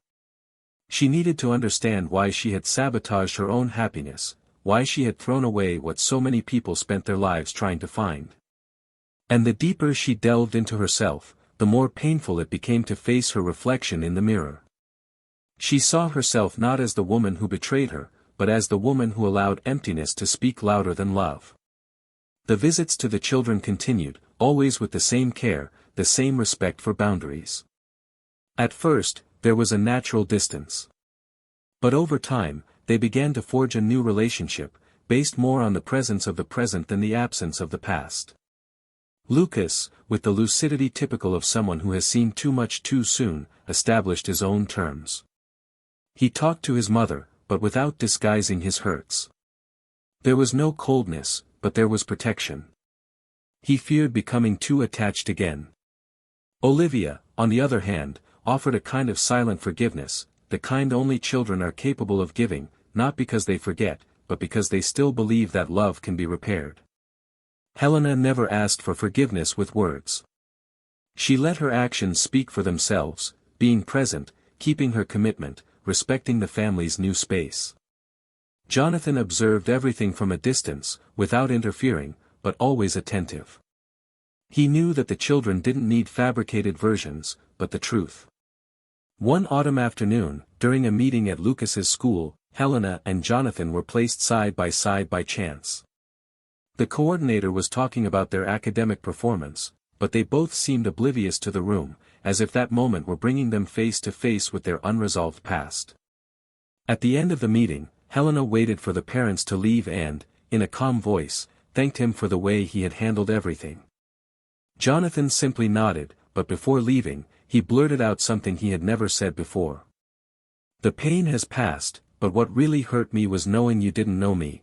She needed to understand why she had sabotaged her own happiness, why she had thrown away what so many people spent their lives trying to find. And the deeper she delved into herself, the more painful it became to face her reflection in the mirror. She saw herself not as the woman who betrayed her, but as the woman who allowed emptiness to speak louder than love. The visits to the children continued, always with the same care, the same respect for boundaries. At first, there was a natural distance. But over time, they began to forge a new relationship, based more on the presence of the present than the absence of the past. Lucas, with the lucidity typical of someone who has seen too much too soon, established his own terms. He talked to his mother, but without disguising his hurts. There was no coldness, but there was protection. He feared becoming too attached again. Olivia, on the other hand, offered a kind of silent forgiveness, the kind only children are capable of giving, not because they forget, but because they still believe that love can be repaired. Helena never asked for forgiveness with words. She let her actions speak for themselves, being present, keeping her commitment, respecting the family's new space. Jonathan observed everything from a distance, without interfering, but always attentive. He knew that the children didn't need fabricated versions, but the truth. One autumn afternoon, during a meeting at Lucas's school, Helena and Jonathan were placed side by chance. The coordinator was talking about their academic performance, but they both seemed oblivious to the room, as if that moment were bringing them face to face with their unresolved past. At the end of the meeting, Helena waited for the parents to leave and, in a calm voice, thanked him for the way he had handled everything. Jonathan simply nodded, but before leaving, he blurted out something he had never said before. "The pain has passed, but what really hurt me was knowing you didn't know me.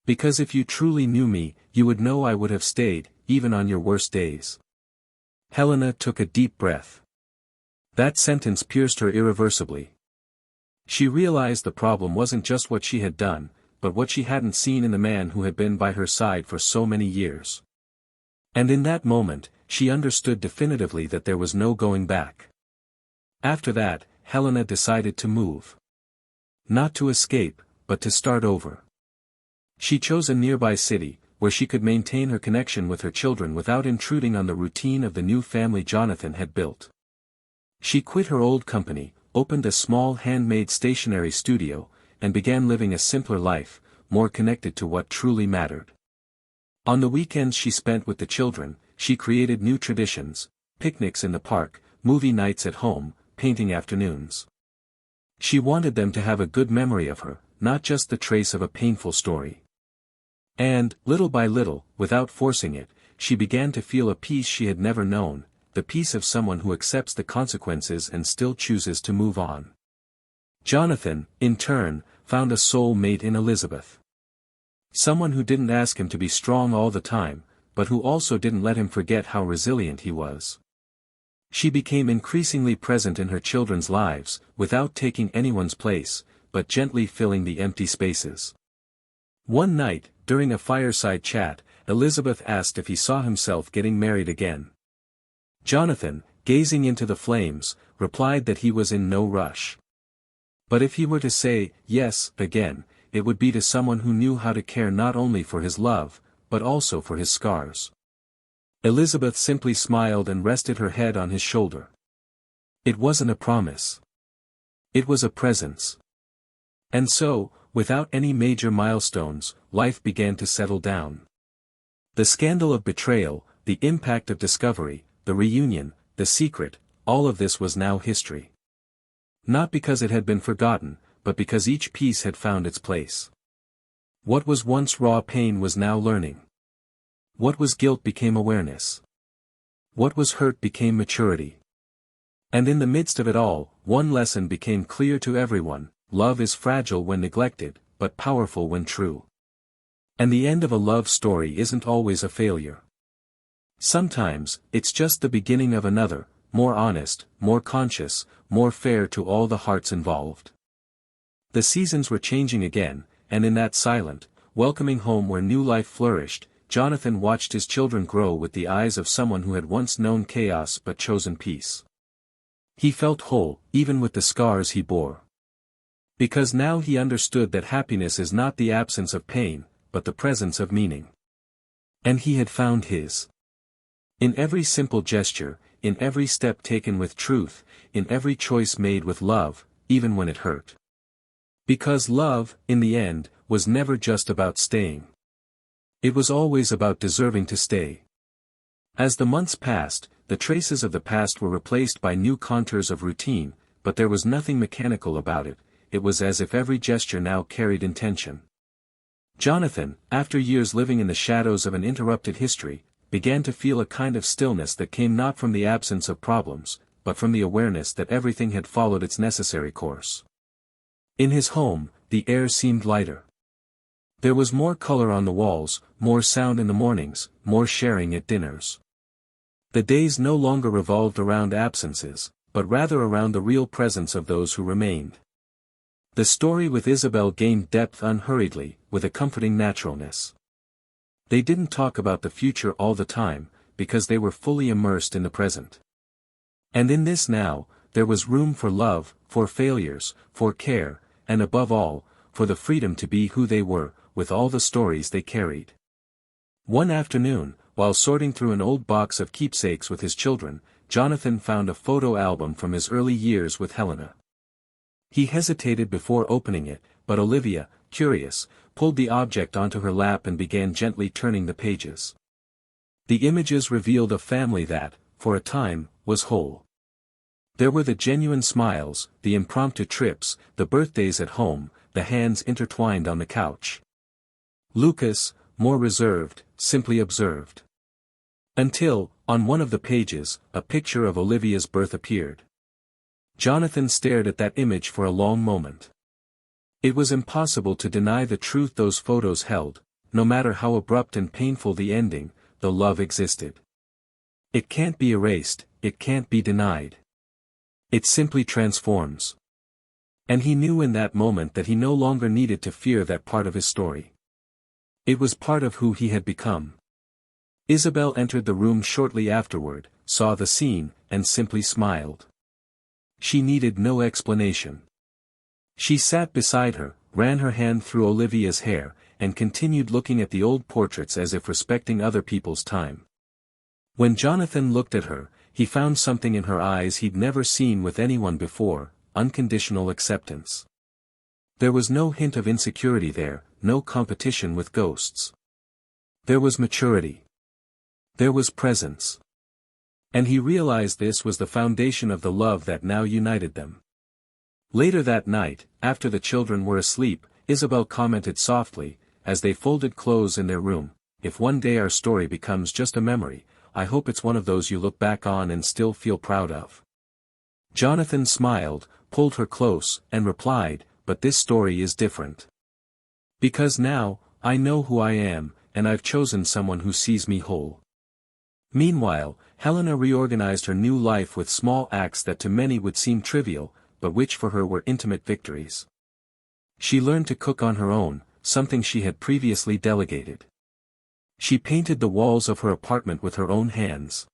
Because if you truly knew me, you would know I would have stayed, even on your worst days." Helena took a deep breath. That sentence pierced her irreversibly. She realized the problem wasn't just what she had done, but what she hadn't seen in the man who had been by her side for so many years. And in that moment, she understood definitively that there was no going back. After that, Helena decided to move. Not to escape, but to start over. She chose a nearby city, where she could maintain her connection with her children without intruding on the routine of the new family Jonathan had built. She quit her old company, opened a small handmade stationery studio, and began living a simpler life, more connected to what truly mattered. On the weekends she spent with the children, she created new traditions: picnics in the park, movie nights at home, painting afternoons. She wanted them to have a good memory of her, not just the trace of a painful story. And, little by little, without forcing it, she began to feel a peace she had never known, the peace of someone who accepts the consequences and still chooses to move on. Jonathan, in turn, found a soul mate in Elizabeth. Someone who didn't ask him to be strong all the time, but who also didn't let him forget how resilient he was. She became increasingly present in her children's lives, without taking anyone's place, but gently filling the empty spaces. One night, during a fireside chat, Elizabeth asked if he saw himself getting married again. Jonathan, gazing into the flames, replied that he was in no rush. But if he were to say yes again, it would be to someone who knew how to care not only for his love, but also for his scars. Elizabeth simply smiled and rested her head on his shoulder. It wasn't a promise. It was a presence. And so, without any major milestones, life began to settle down. The scandal of betrayal, the impact of discovery, the reunion, the secret, all of this was now history. Not because it had been forgotten, but because each piece had found its place. What was once raw pain was now learning. What was guilt became awareness. What was hurt became maturity. And in the midst of it all, one lesson became clear to everyone: love is fragile when neglected, but powerful when true. And the end of a love story isn't always a failure. Sometimes, it's just the beginning of another, more honest, more conscious, more fair to all the hearts involved. The seasons were changing again, and in that silent, welcoming home where new life flourished, Jonathan watched his children grow with the eyes of someone who had once known chaos but chosen peace. He felt whole, even with the scars he bore. Because now he understood that happiness is not the absence of pain, but the presence of meaning. And he had found his. In every simple gesture, in every step taken with truth, in every choice made with love, even when it hurt. Because love, in the end, was never just about staying. It was always about deserving to stay. As the months passed, the traces of the past were replaced by new contours of routine, but there was nothing mechanical about it. It was as if every gesture now carried intention. Jonathan, after years living in the shadows of an interrupted history, began to feel a kind of stillness that came not from the absence of problems, but from the awareness that everything had followed its necessary course. In his home, the air seemed lighter. There was more color on the walls, more sound in the mornings, more sharing at dinners. The days no longer revolved around absences, but rather around the real presence of those who remained. The story with Isabelle gained depth unhurriedly, with a comforting naturalness. They didn't talk about the future all the time, because they were fully immersed in the present. And in this now, there was room for love, for failures, for care, and above all, for the freedom to be who they were, with all the stories they carried. One afternoon, while sorting through an old box of keepsakes with his children, Jonathan found a photo album from his early years with Helena. He hesitated before opening it, but Olivia, curious, pulled the object onto her lap and began gently turning the pages. The images revealed a family that, for a time, was whole. There were the genuine smiles, the impromptu trips, the birthdays at home, the hands intertwined on the couch. Lucas, more reserved, simply observed. Until, on one of the pages, a picture of Olivia's birth appeared. Jonathan stared at that image for a long moment. It was impossible to deny the truth those photos held: no matter how abrupt and painful the ending, the love existed. It can't be erased, it can't be denied. It simply transforms. And he knew in that moment that he no longer needed to fear that part of his story. It was part of who he had become. Isabelle entered the room shortly afterward, saw the scene, and simply smiled. She needed no explanation. She sat beside her, ran her hand through Olivia's hair, and continued looking at the old portraits as if respecting other people's time. When Jonathan looked at her, he found something in her eyes he'd never seen with anyone before: unconditional acceptance. There was no hint of insecurity there, no competition with ghosts. There was maturity. There was presence. And he realized this was the foundation of the love that now united them. Later that night, after the children were asleep, Isabelle commented softly, as they folded clothes in their room, "If one day our story becomes just a memory, I hope it's one of those you look back on and still feel proud of." Jonathan smiled, pulled her close, and replied, "But this story is different. Because now, I know who I am, and I've chosen someone who sees me whole." Meanwhile, Helena reorganized her new life with small acts that to many would seem trivial, but which for her were intimate victories. She learned to cook on her own, something she had previously delegated. She painted the walls of her apartment with her own hands.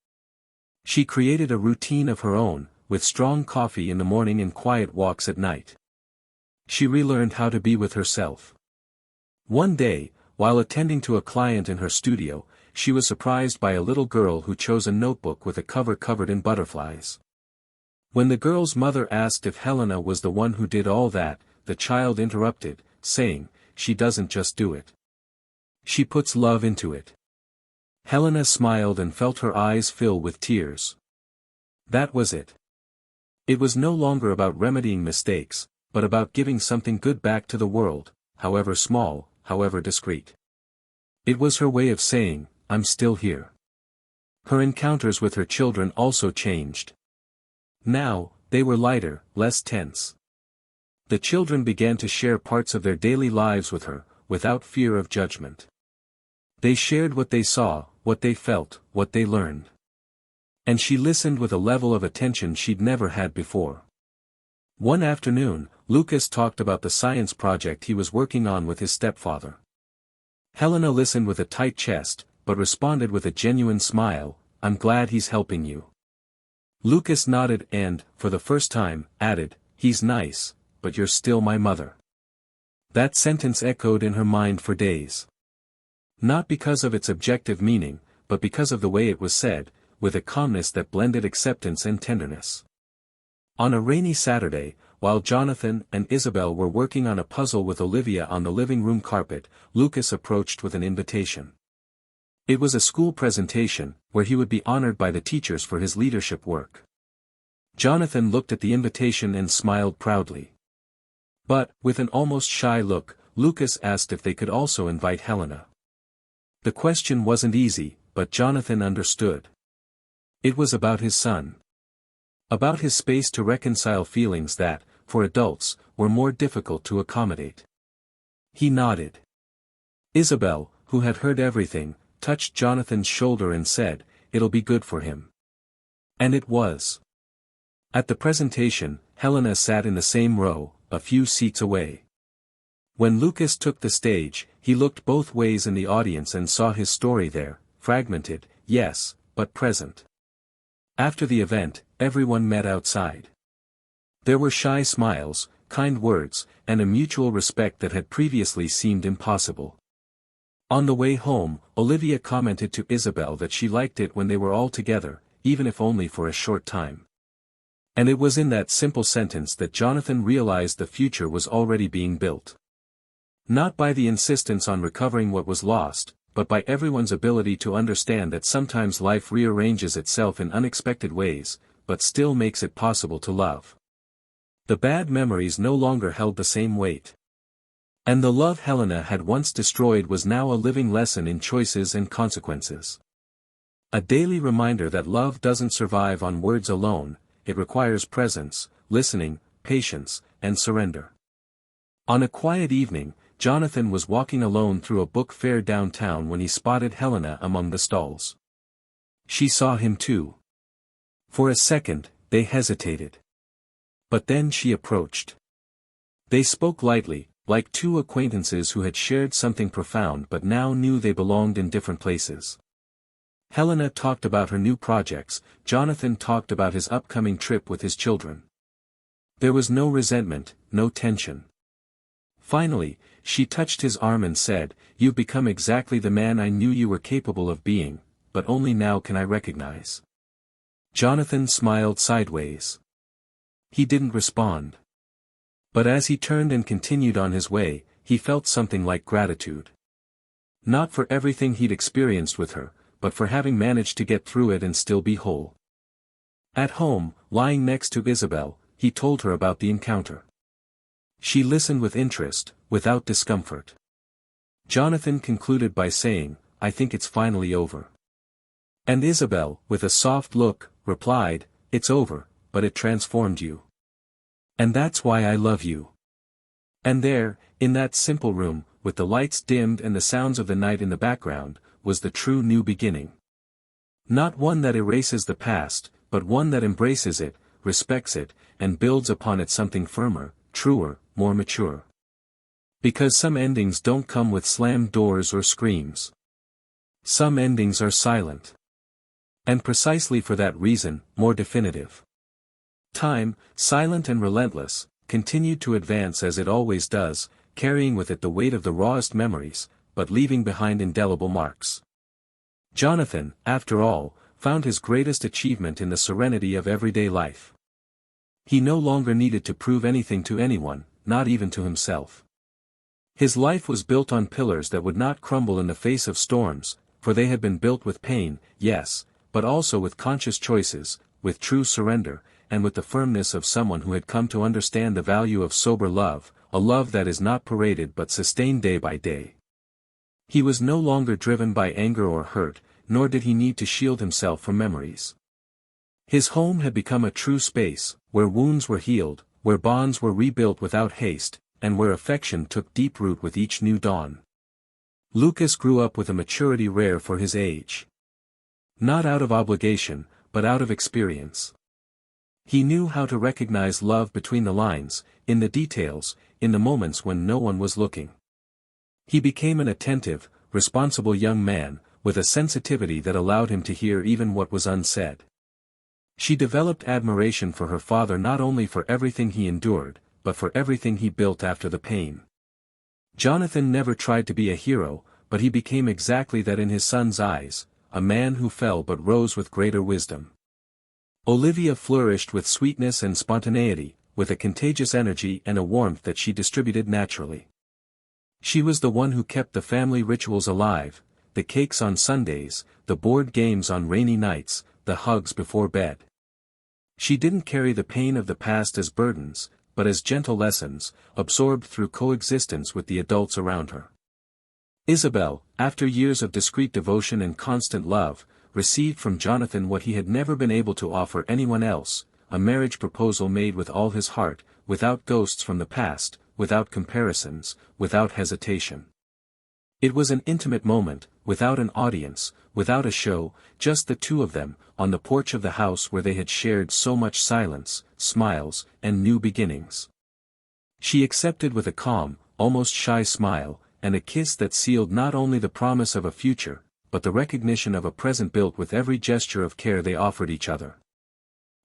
She created a routine of her own, with strong coffee in the morning and quiet walks at night. She relearned how to be with herself. One day, while attending to a client in her studio, she was surprised by a little girl who chose a notebook with a cover covered in butterflies. When the girl's mother asked if Helena was the one who did all that, the child interrupted, saying, "She doesn't just do it. She puts love into it." Helena smiled and felt her eyes fill with tears. That was it. It was no longer about remedying mistakes, but about giving something good back to the world, however small, however discreet. It was her way of saying, "I'm still here." Her encounters with her children also changed. Now, they were lighter, less tense. The children began to share parts of their daily lives with her, without fear of judgment. They shared what they saw, what they felt, what they learned. And she listened with a level of attention she'd never had before. One afternoon, Lucas talked about the science project he was working on with his stepfather. Helena listened with a tight chest, but responded with a genuine smile, "I'm glad he's helping you." Lucas nodded and, for the first time, added, "He's nice, but you're still my mother." That sentence echoed in her mind for days. Not because of its objective meaning, but because of the way it was said, with a calmness that blended acceptance and tenderness. On a rainy Saturday, while Jonathan and Isabelle were working on a puzzle with Olivia on the living room carpet, Lucas approached with an invitation. It was a school presentation, where he would be honored by the teachers for his leadership work. Jonathan looked at the invitation and smiled proudly. But, with an almost shy look, Lucas asked if they could also invite Helena. The question wasn't easy, but Jonathan understood. It was about his son. About his space to reconcile feelings that, for adults, were more difficult to accommodate. He nodded. Isabelle, who had heard everything, touched Jonathan's shoulder and said, "It'll be good for him." And it was. At the presentation, Helena sat in the same row, a few seats away. When Lucas took the stage, he looked both ways in the audience and saw his story there, fragmented, yes, but present. After the event, everyone met outside. There were shy smiles, kind words, and a mutual respect that had previously seemed impossible. On the way home, Olivia commented to Isabelle that she liked it when they were all together, even if only for a short time. And it was in that simple sentence that Jonathan realized the future was already being built. Not by the insistence on recovering what was lost, but by everyone's ability to understand that sometimes life rearranges itself in unexpected ways, but still makes it possible to love. The bad memories no longer held the same weight. And the love Helena had once destroyed was now a living lesson in choices and consequences. A daily reminder that love doesn't survive on words alone, it requires presence, listening, patience, and surrender. On a quiet evening, Jonathan was walking alone through a book fair downtown when he spotted Helena among the stalls. She saw him too. For a second, they hesitated. But then she approached. They spoke lightly, like two acquaintances who had shared something profound but now knew they belonged in different places. Helena talked about her new projects, Jonathan talked about his upcoming trip with his children. There was no resentment, no tension. Finally, she touched his arm and said, "You've become exactly the man I knew you were capable of being, but only now can I recognize." Jonathan smiled sideways. He didn't respond. But as he turned and continued on his way, he felt something like gratitude. Not for everything he'd experienced with her, but for having managed to get through it and still be whole. At home, lying next to Isabelle, he told her about the encounter. She listened with interest, without discomfort. Jonathan concluded by saying, "I think it's finally over." And Isabelle, with a soft look, replied, "It's over, but it transformed you. And that's why I love you." And there, in that simple room, with the lights dimmed and the sounds of the night in the background, was the true new beginning. Not one that erases the past, but one that embraces it, respects it, and builds upon it something firmer, truer, more mature. Because some endings don't come with slammed doors or screams. Some endings are silent. And precisely for that reason, more definitive. Time, silent and relentless, continued to advance as it always does, carrying with it the weight of the rawest memories, but leaving behind indelible marks. Jonathan, after all, found his greatest achievement in the serenity of everyday life. He no longer needed to prove anything to anyone, not even to himself. His life was built on pillars that would not crumble in the face of storms, for they had been built with pain, yes, but also with conscious choices, with true surrender, and with the firmness of someone who had come to understand the value of sober love, a love that is not paraded but sustained day by day. He was no longer driven by anger or hurt, nor did he need to shield himself from memories. His home had become a true space, where wounds were healed, where bonds were rebuilt without haste, and where affection took deep root with each new dawn. Lucas grew up with a maturity rare for his age. Not out of obligation, but out of experience. He knew how to recognize love between the lines, in the details, in the moments when no one was looking. He became an attentive, responsible young man, with a sensitivity that allowed him to hear even what was unsaid. She developed admiration for her father not only for everything he endured, but for everything he built after the pain. Jonathan never tried to be a hero, but he became exactly that in his son's eyes, a man who fell but rose with greater wisdom. Olivia flourished with sweetness and spontaneity, with a contagious energy and a warmth that she distributed naturally. She was the one who kept the family rituals alive, the cakes on Sundays, the board games on rainy nights, the hugs before bed. She didn't carry the pain of the past as burdens, but as gentle lessons, absorbed through coexistence with the adults around her. Isabelle, after years of discreet devotion and constant love, received from Jonathan what he had never been able to offer anyone else, a marriage proposal made with all his heart, without ghosts from the past, without comparisons, without hesitation. It was an intimate moment, without an audience, without a show, just the two of them, on the porch of the house where they had shared so much silence, smiles, and new beginnings. She accepted with a calm, almost shy smile, and a kiss that sealed not only the promise of a future, but the recognition of a present built with every gesture of care they offered each other.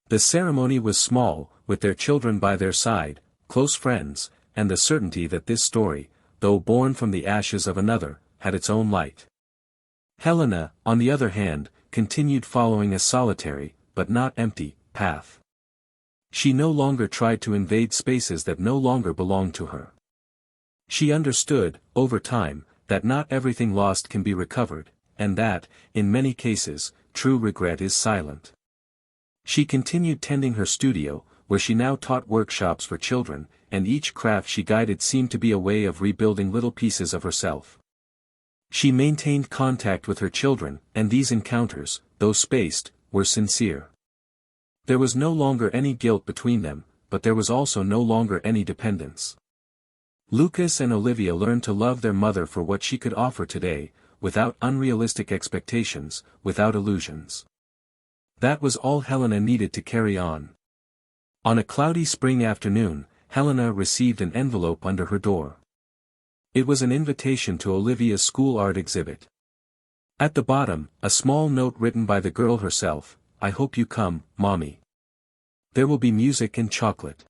The ceremony was small, with their children by their side, close friends, and the certainty that this story, though born from the ashes of another, had its own light. Helena, on the other hand, continued following a solitary, but not empty, path. She no longer tried to invade spaces that no longer belonged to her. She understood, over time, that not everything lost can be recovered, and that, in many cases, true regret is silent. She continued tending her studio, where she now taught workshops for children, and each craft she guided seemed to be a way of rebuilding little pieces of herself. She maintained contact with her children, and these encounters, though spaced, were sincere. There was no longer any guilt between them, but there was also no longer any dependence. Lucas and Olivia learned to love their mother for what she could offer today, without unrealistic expectations, without illusions. That was all Helena needed to carry on. On a cloudy spring afternoon, Helena received an envelope under her door. It was an invitation to Olivia's school art exhibit. At the bottom, a small note written by the girl herself: "I hope you come, Mommy. There will be music and chocolate."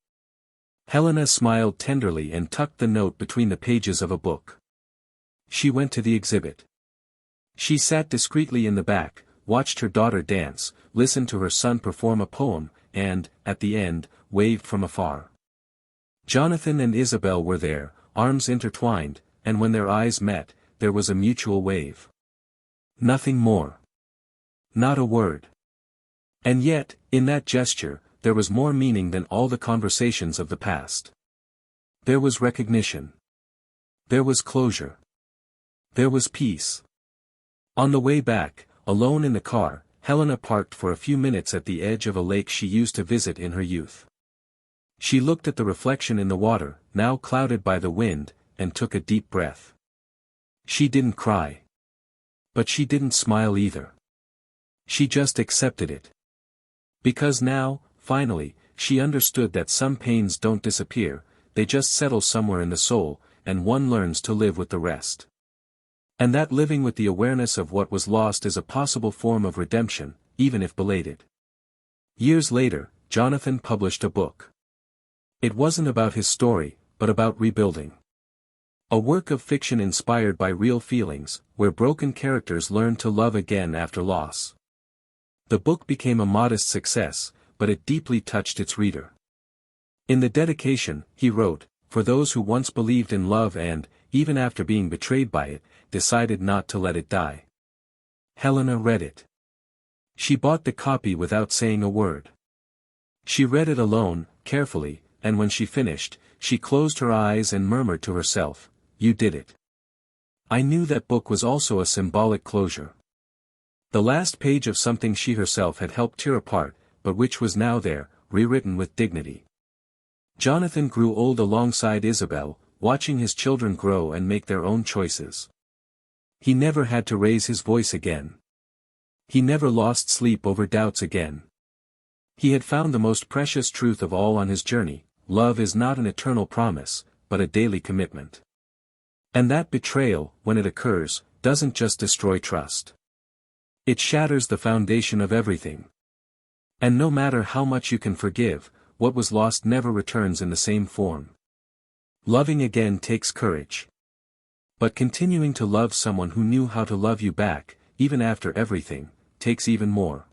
Helena smiled tenderly and tucked the note between the pages of a book. She went to the exhibit. She sat discreetly in the back, watched her daughter dance, listened to her son perform a poem, and, at the end, waved from afar. Jonathan and Isabelle were there, arms intertwined, and when their eyes met, there was a mutual wave. Nothing more. Not a word. And yet, in that gesture, there was more meaning than all the conversations of the past. There was recognition. There was closure. There was peace. On the way back, alone in the car, Helena parked for a few minutes at the edge of a lake she used to visit in her youth. She looked at the reflection in the water, now clouded by the wind, and took a deep breath. She didn't cry. But she didn't smile either. She just accepted it. Because now, finally, she understood that some pains don't disappear, they just settle somewhere in the soul, and one learns to live with the rest. And that living with the awareness of what was lost is a possible form of redemption, even if belated. Years later, Jonathan published a book. It wasn't about his story, but about rebuilding. A work of fiction inspired by real feelings, where broken characters learned to love again after loss. The book became a modest success, but it deeply touched its reader. In the dedication, he wrote, "For those who once believed in love and, even after being betrayed by it, decided not to let it die." Helena read it. She bought the copy without saying a word. She read it alone, carefully, and when she finished, she closed her eyes and murmured to herself, "You did it." I knew that book was also a symbolic closure. The last page of something she herself had helped tear apart, but which was now there, rewritten with dignity. Jonathan grew old alongside Isabelle, watching his children grow and make their own choices. He never had to raise his voice again. He never lost sleep over doubts again. He had found the most precious truth of all on his journey: love is not an eternal promise, but a daily commitment. And that betrayal, when it occurs, doesn't just destroy trust. It shatters the foundation of everything. And no matter how much you can forgive, what was lost never returns in the same form. Loving again takes courage. But continuing to love someone who knew how to love you back, even after everything, takes even more.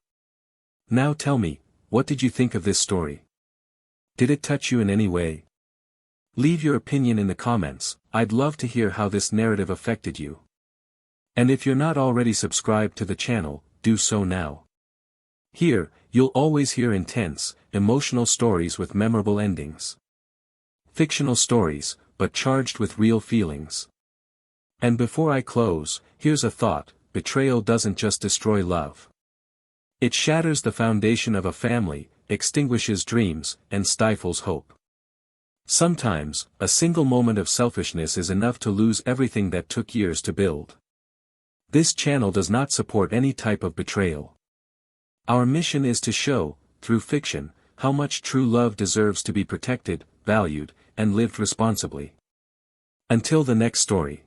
Now tell me, what did you think of this story? Did it touch you in any way? Leave your opinion in the comments. I'd love to hear how this narrative affected you. And if you're not already subscribed to the channel, do so now. Here, you'll always hear intense, emotional stories with memorable endings. Fictional stories, but charged with real feelings. And before I close, here's a thought: betrayal doesn't just destroy love. It shatters the foundation of a family, extinguishes dreams, and stifles hope. Sometimes, a single moment of selfishness is enough to lose everything that took years to build. This channel does not support any type of betrayal. Our mission is to show, through fiction, how much true love deserves to be protected, valued, and lived responsibly. Until the next story.